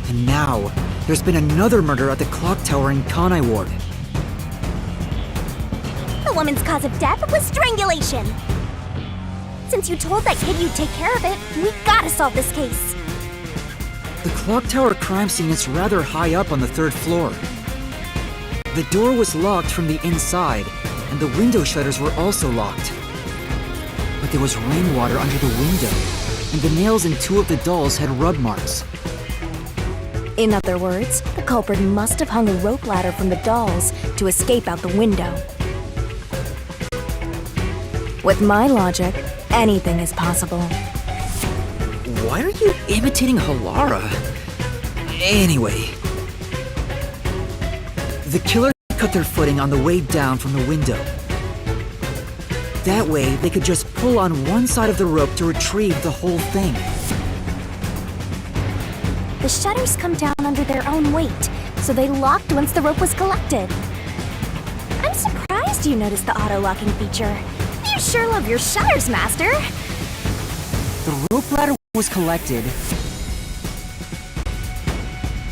And now, there's been another murder at the clock tower in Conyward. The woman's cause of death was strangulation. Since you told that kid you'd take care of it, we gotta solve this case. The clock tower crime scene is rather high up on the 3rd floor. The door was locked from the inside, and the window shutters were also locked. But there was rainwater under the window, and the nails in 2 of the dolls had rub marks. In other words, the culprit must have hung a rope ladder from the dolls to escape out the window. With my logic, anything is possible. Why are you imitating Halara? Anyway. The killer cut their footing on the way down from the window. That way, they could just pull on one side of the rope to retrieve the whole thing. The shutters come down under their own weight, so they locked once the rope was collected. I'm surprised you noticed the auto-locking feature. You sure love your shutters, Master! The rope ladder was collected,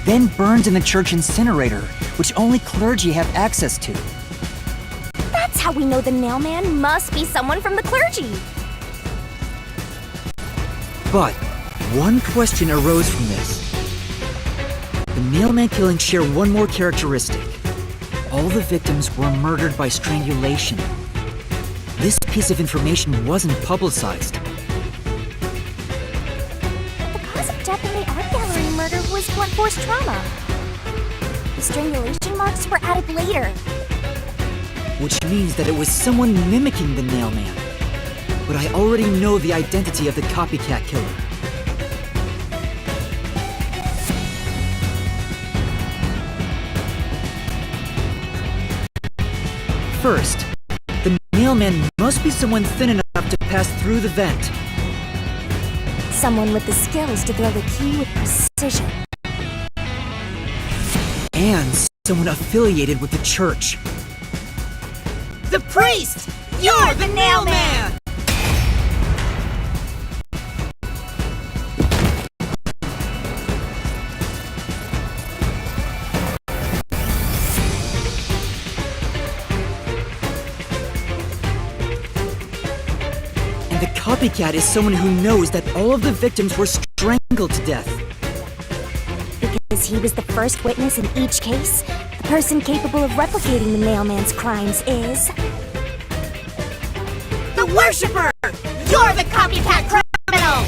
then burned in the church incinerator, which only clergy have access to. That's how we know the nailman must be someone from the clergy! But one question arose from this. The nailman killings share one more characteristic. All the victims were murdered by strangulation. This piece of information wasn't publicized. The cause of death in the art gallery murder was blunt force trauma. The strangulation marks were added later. Which means that it was someone mimicking the nailman. But I already know the identity of the copycat killer. First, the nailman must be someone thin enough to pass through the vent. Someone with the skills to throw the key with precision. And someone affiliated with the church. The priest! You're the nailman! The copycat is someone who knows that all of the victims were strangled to death. Because he was the first witness in each case, the person capable of replicating the nailman's crimes is... The worshipper! You're the copycat criminal!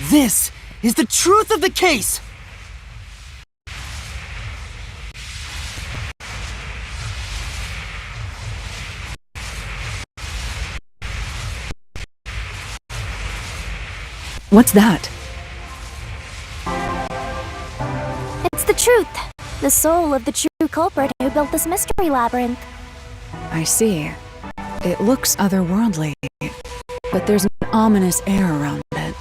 This is the truth of the case! What's that? It's the truth. The soul of the true culprit who built this mystery labyrinth. I see. It looks otherworldly, but there's an ominous air around it.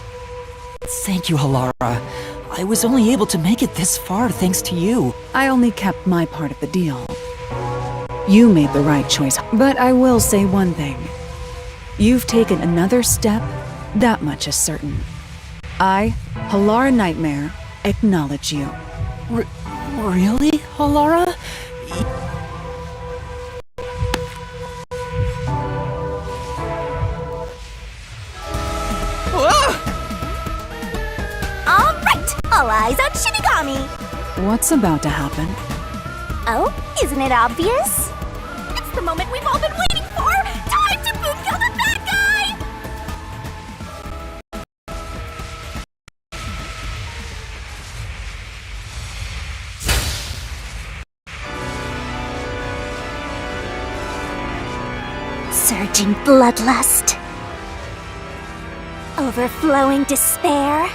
Thank you, Halara. I was only able to make it this far thanks to you. I only kept my part of the deal. You made the right choice, but I will say one thing. You've taken another step, that much is certain. I, Halara Nightmare, acknowledge you. Really, Halara? All eyes on Shinigami! What's about to happen? Oh, isn't it obvious? It's the moment we've all been waiting for! Time to boom kill the bad guy! Surging bloodlust. Overflowing despair.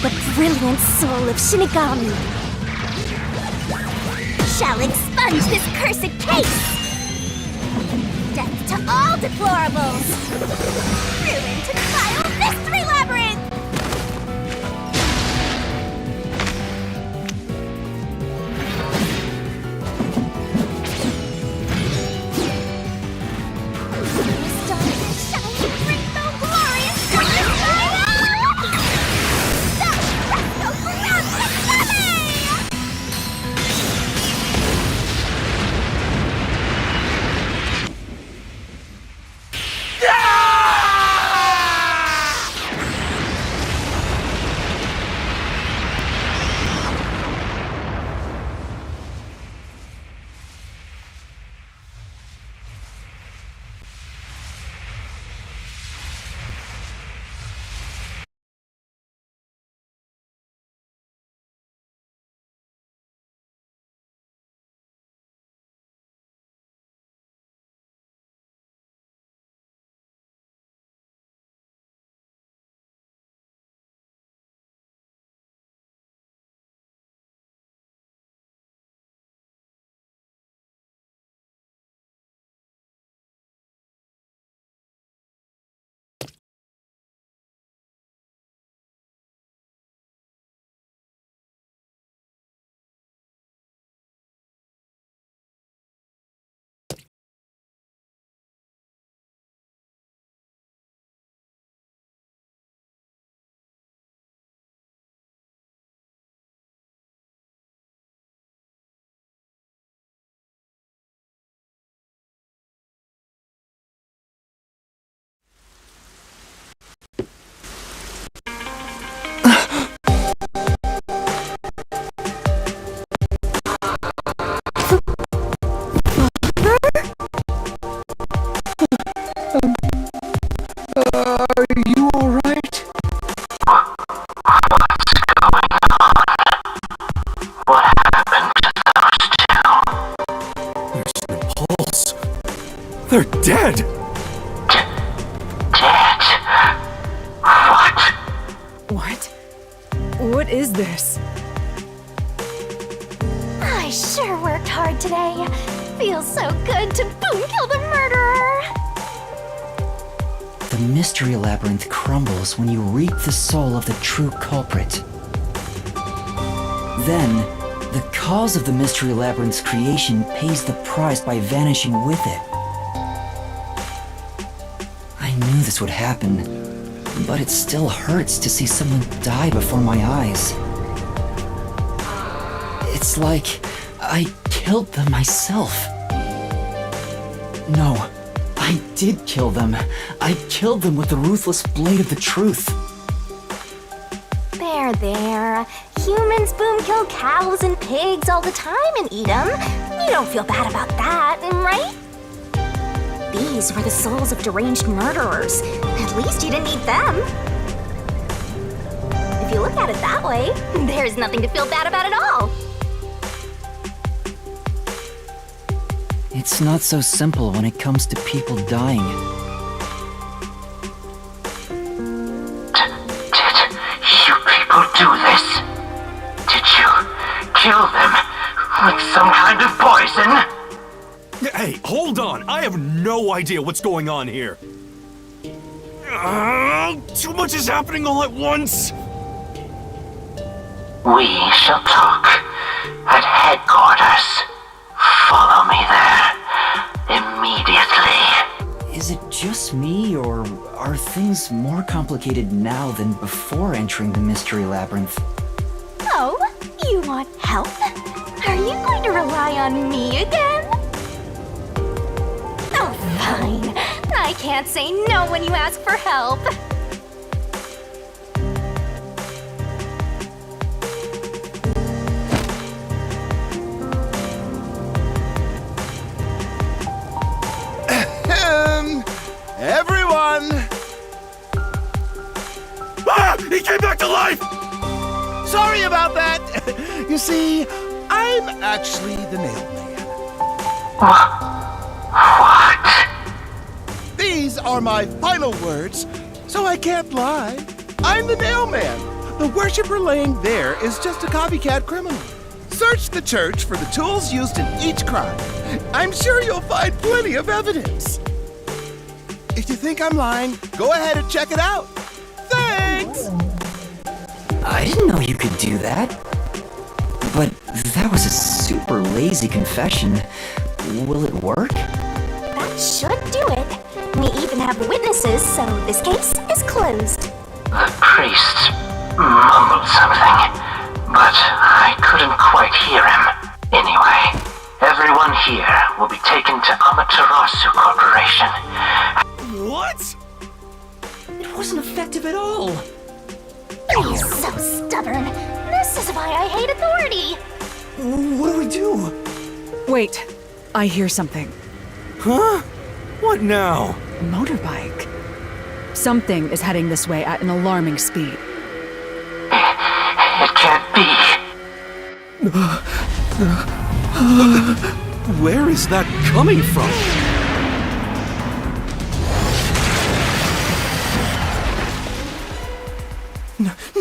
The brilliant soul of Shinigami shall expunge this cursed case! Death to all deplorables! Ruin to the vile mystery labyrinth! dead! Dead? What? What? What is this? I sure worked hard today. Feels so good to boom kill the murderer. The mystery labyrinth crumbles when you reap the soul of the true culprit. Then, the cause of the mystery labyrinth's creation pays the price by vanishing with it. I knew this would happen, but it still hurts to see someone die before my eyes. It's like I killed them myself. No, I did kill them. I killed them with the ruthless blade of the truth. There. Humans boom kill cows and pigs all the time and eat them. You don't feel bad about that, right? These were the souls of deranged murderers. At least you didn't eat them. If you look at it that way, there's nothing to feel bad about at all. It's not so simple when it comes to people dying. Did you people do this? Did you kill them with some kind of poison? Hey, hold on! I have no idea what's going on here. Too much is happening all at once! We shall talk at headquarters. Follow me there immediately. Is it just me, or are things more complicated now than before entering the mystery labyrinth? Oh, you want help? Are you going to rely on me again? Oh, fine. I can't say no when you ask for help. Everyone! Ah! He came back to life! Sorry about that! You see, I'm actually the nail man. What? These are my final words, so I can't lie. I'm the nail man. The worshiper laying there is just a copycat criminal. Search the church for the tools used in each crime. I'm sure you'll find plenty of evidence. If you think I'm lying, go ahead and check it out. Thanks! I didn't know you could do that. But that was a super lazy confession. Will it work? That should do it. We even have witnesses, so this case is closed. The priest mumbled something, but I couldn't quite hear him. Anyway, everyone here will be taken to Amaterasu Corporation. What? It wasn't effective at all. You're so stubborn. This is why I hate authority. What do we do? Wait, I hear something. Huh? What now? A motorbike. Something is heading this way at an alarming speed. It can't be. Where is that coming from?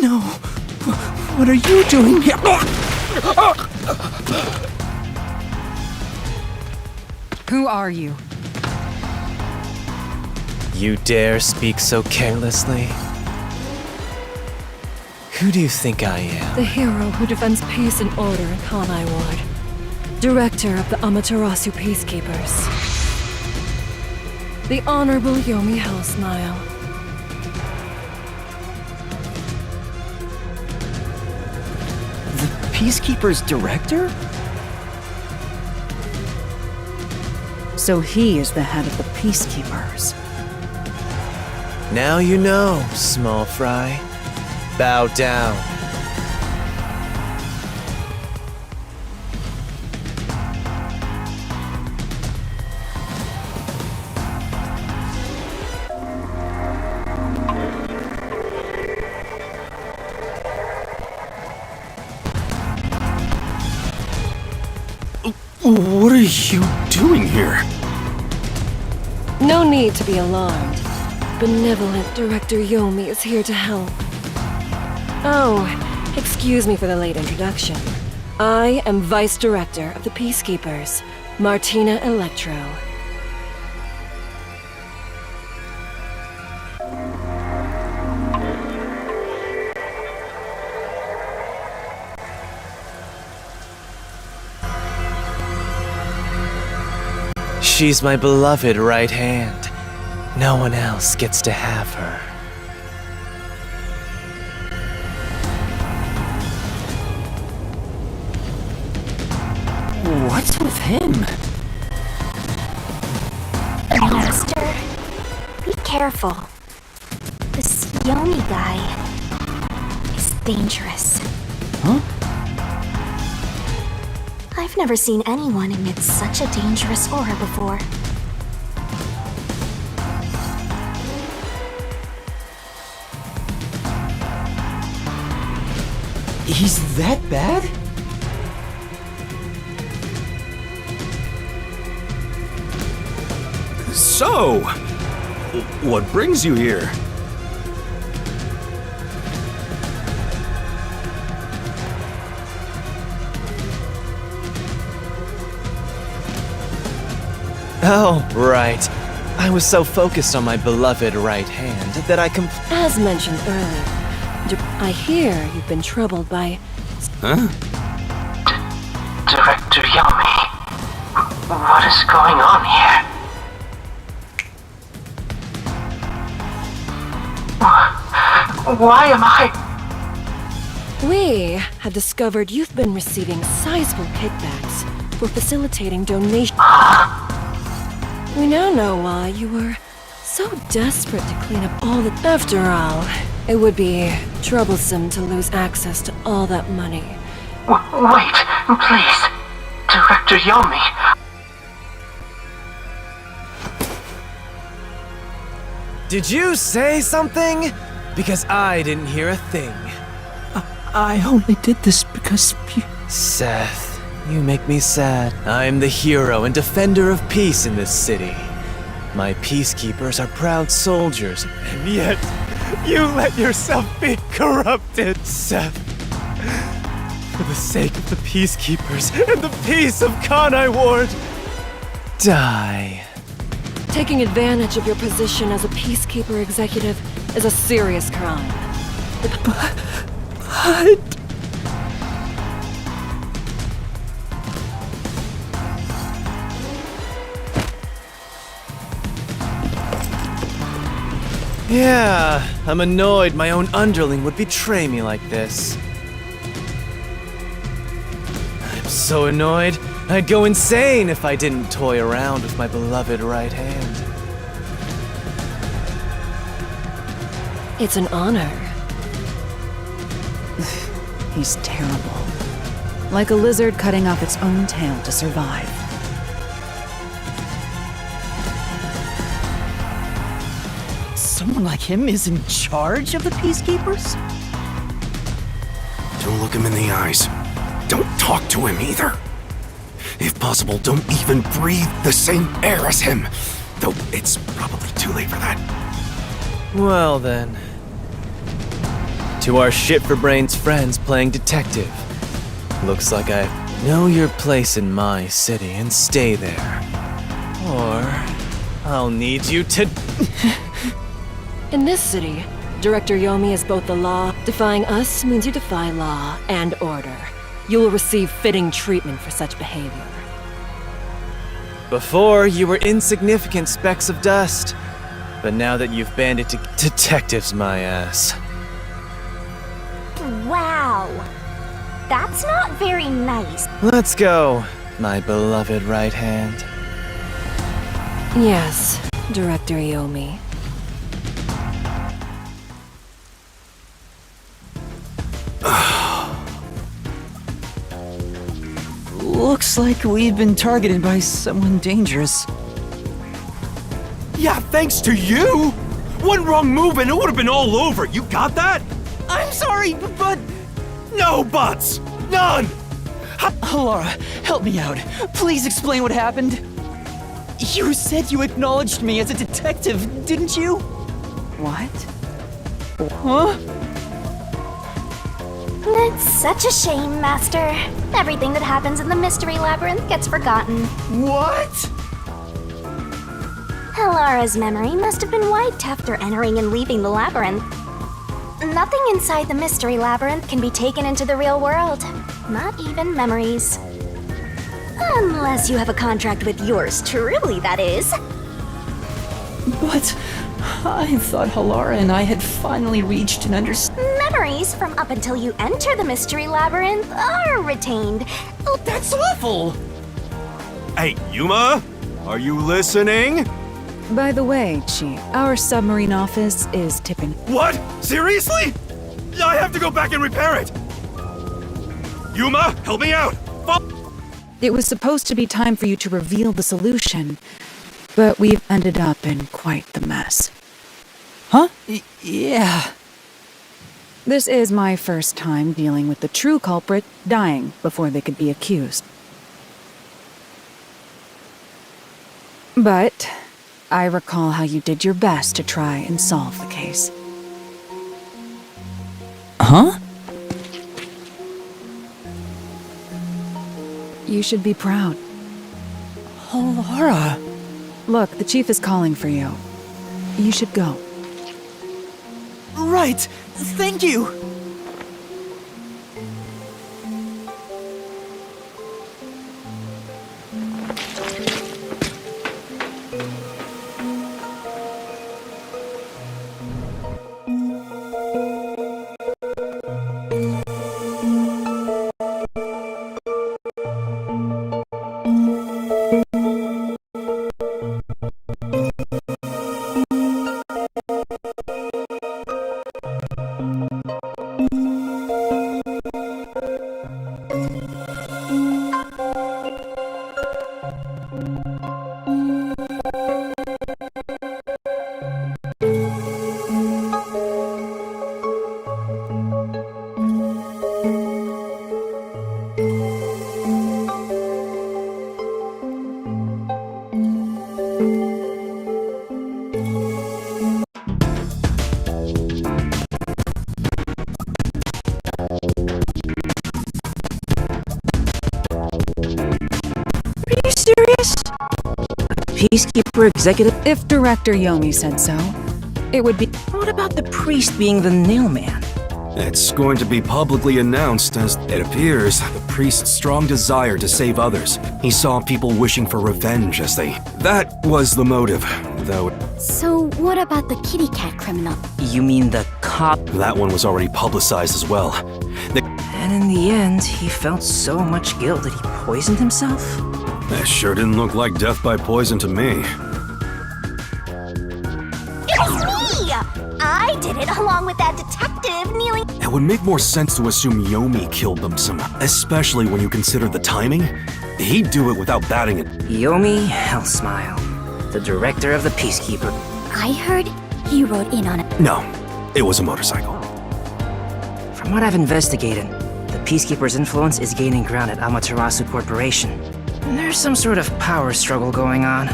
No. What are you doing here? Who are you? You dare speak so carelessly? Who do you think I am? The hero who defends peace and order in Kanai Ward. Director of the Amaterasu Peacekeepers. The Honorable Yomi Hellsmile. The Peacekeeper's director? So he is the head of the Peacekeepers. Now you know, small fry. Bow down. What are you doing here? No need to be alarmed. Benevolent Director Yomi is here to help. Oh, excuse me for the late introduction. I am Vice Director of the Peacekeepers, Martina Electro. She's my beloved right hand. No one else gets to have her. What's with him? Master, be careful. This Yomi guy is dangerous. Huh? I've never seen anyone emit such a dangerous aura before. He's that bad? So, what brings you here? Oh, right. I was so focused on my beloved right hand that I As mentioned earlier, I hear you've been troubled by... Huh? Director Yomi, what is going on here? Why am I... We have discovered you've been receiving sizable kickbacks for facilitating donations. We now know why you were so desperate to clean up all the... After all, it would be troublesome to lose access to all that money. Wait, please. Director Yomi. Did you say something? Because I didn't hear a thing. I only did this because Seth, you make me sad. I'm the hero and defender of peace in this city. My peacekeepers are proud soldiers, and yet you let yourself be corrupted, Seth. For the sake of the peacekeepers and the peace of Kanai Ward, die. Taking advantage of your position as a peacekeeper executive is a serious crime. But... Yeah, I'm annoyed my own underling would betray me like this. I'm so annoyed, I'd go insane if I didn't toy around with my beloved right hand. It's an honor. He's terrible. Like a lizard cutting off its own tail to survive. someone like him is in charge of the Peacekeepers? Don't look him in the eyes. Don't talk to him either. If possible, don't even breathe the same air as him. Though it's probably too late for that. Well then. To our shit-for-brains friends playing detective. Looks like I know your place in my city and stay there. Or I'll need you to... In this city, Director Yomi is both the law. Defying us means you defy law and order. You will receive fitting treatment for such behavior. Before, you were insignificant specks of dust. But now that you've banded detectives my ass. Wow. That's not very nice. Let's go, my beloved right hand. Yes, Director Yomi. Looks like we've been targeted by someone dangerous. Yeah, thanks to you! One wrong move and it would have been all over. You got that? I'm sorry, but... No buts! None! Laura, help me out. Please explain what happened. You said you acknowledged me as a detective, didn't you? What? Huh? It's such a shame, Master. Everything that happens in the Mystery Labyrinth gets forgotten. What? Helara's memory must have been wiped after entering and leaving the labyrinth. Nothing inside the Mystery Labyrinth can be taken into the real world. Not even memories. Unless you have a contract with yours truly, that is. But I thought Halara and I had finally reached an understanding. Memories from up until you enter the Mystery Labyrinth are retained. That's awful! Hey, Yuma? Are you listening? By the way, Chief, our submarine office is tipping. What? Seriously? I have to go back and repair it! Yuma, help me out! It was supposed to be time for you to reveal the solution, but we've ended up in quite the mess. Huh? Yeah. This is my first time dealing with the true culprit dying before they could be accused. But I recall how you did your best to try and solve the case. Huh? You should be proud. Halara. Look, the chief is calling for you. You should go. Right. Thank you. Peacekeeper executive? If Director Yomi said so, it would be. What about the priest being the nail man? It's going to be publicly announced as it appears the priest's strong desire to save others. He saw people wishing for revenge as they... That was the motive, though. So, what about the kitty cat criminal? You mean the cop? That one was already publicized as well. And in the end, he felt so much guilt that he poisoned himself? That sure didn't look like death by poison to me. It was me! I did it along with that detective kneeling. It would make more sense to assume Yomi killed them especially when you consider the timing. He'd do it without batting it. Yomi Hellsmile, the director of the Peacekeeper. I heard he rode in on it. No, it was a motorcycle. From what I've investigated, the Peacekeeper's influence is gaining ground at Amaterasu Corporation. There's some sort of power struggle going on.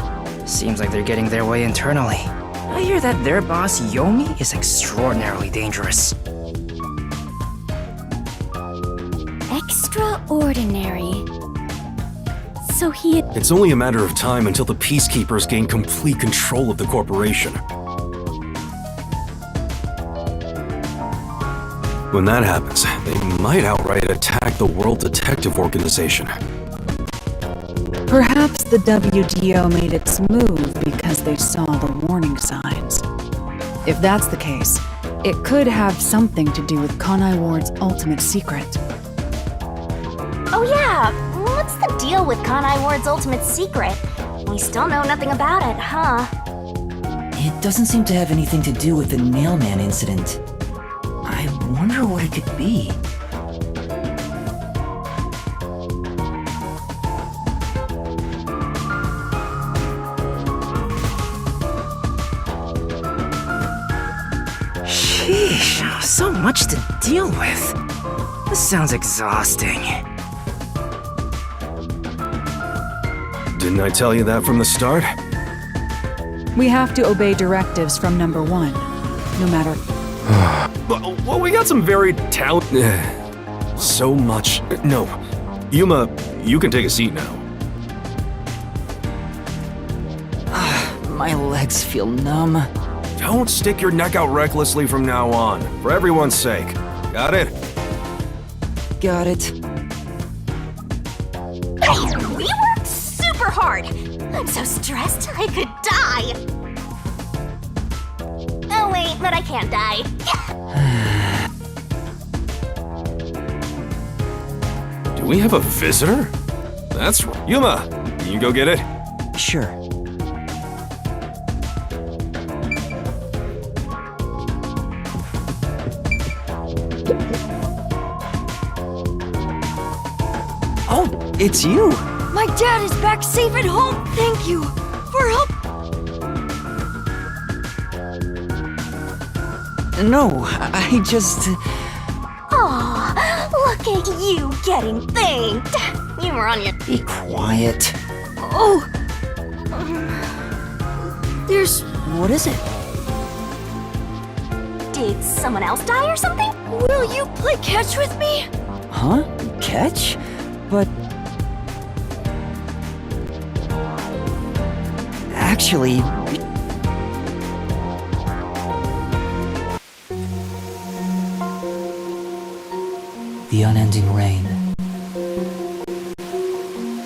Seems like they're getting their way internally. I hear that their boss, Yomi, is extraordinarily dangerous. Extraordinary. So he... It's only a matter of time until the Peacekeepers gain complete control of the corporation. When that happens, they might outright attack the World Detective Organization. Perhaps the WDO made its move because they saw the warning signs. If that's the case, it could have something to do with Kanai Ward's ultimate secret. Oh yeah, what's the deal with Kanai Ward's ultimate secret? We still know nothing about it, huh? It doesn't seem to have anything to do with the Nailman incident. I wonder what it could be. Sheesh, so much to deal with. This sounds exhausting. Didn't I tell you that from the start? We have to obey directives from number one, no matter. Well, we got some very so much. No. Yuma, you can take a seat now. My legs feel numb. Don't stick your neck out recklessly from now on, for everyone's sake. Got it? Got it. We worked super hard. I'm so stressed I could die. Oh wait, but I can't die. Do we have a visitor? That's right. Yuma, can you go get it? Sure. Oh, it's you! My dad is back safe at home. Thank you for help. No, I just... Aw, look at you getting thanked. You were on your... Be quiet. Oh, there's. What is it? Did someone else die or something? Will you play catch with me? Huh? Catch? But... Actually... The unending rain.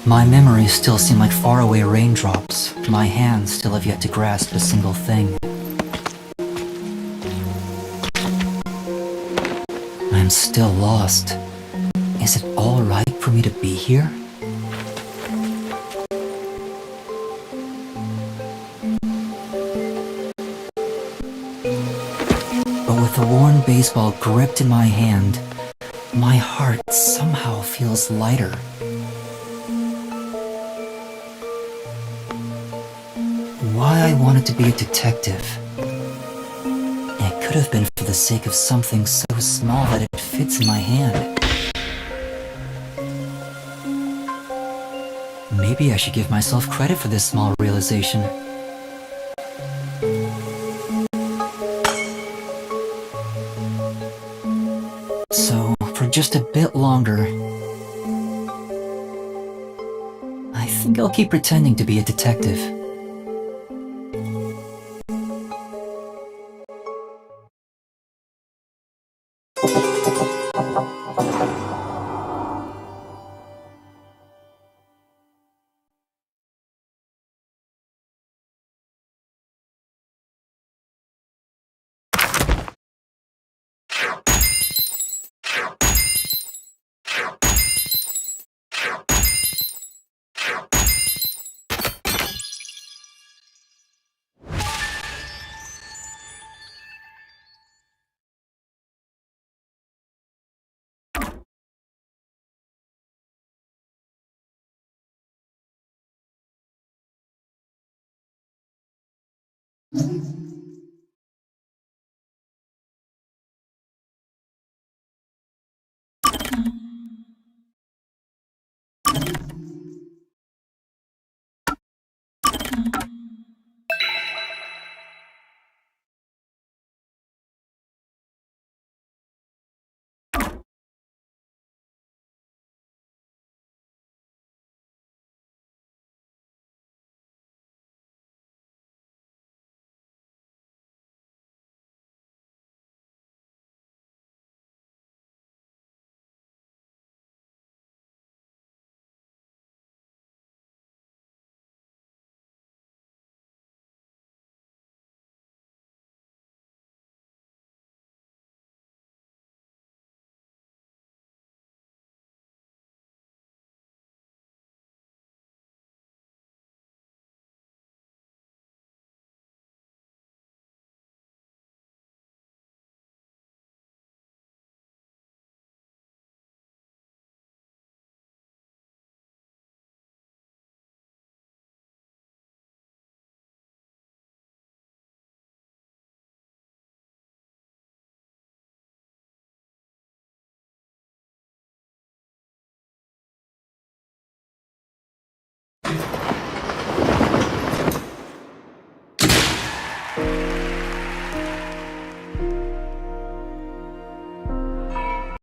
My memories still seem like faraway raindrops. My hands still have yet to grasp a single thing. I'm still lost. Is it all right for me to be here? But with a worn baseball gripped in my hand, my heart somehow feels lighter. Why I wanted to be a detective? It could have been for the sake of something so small that it fits in my hand. Maybe I should give myself credit for this small realization. So, for just a bit longer, I think I'll keep pretending to be a detective.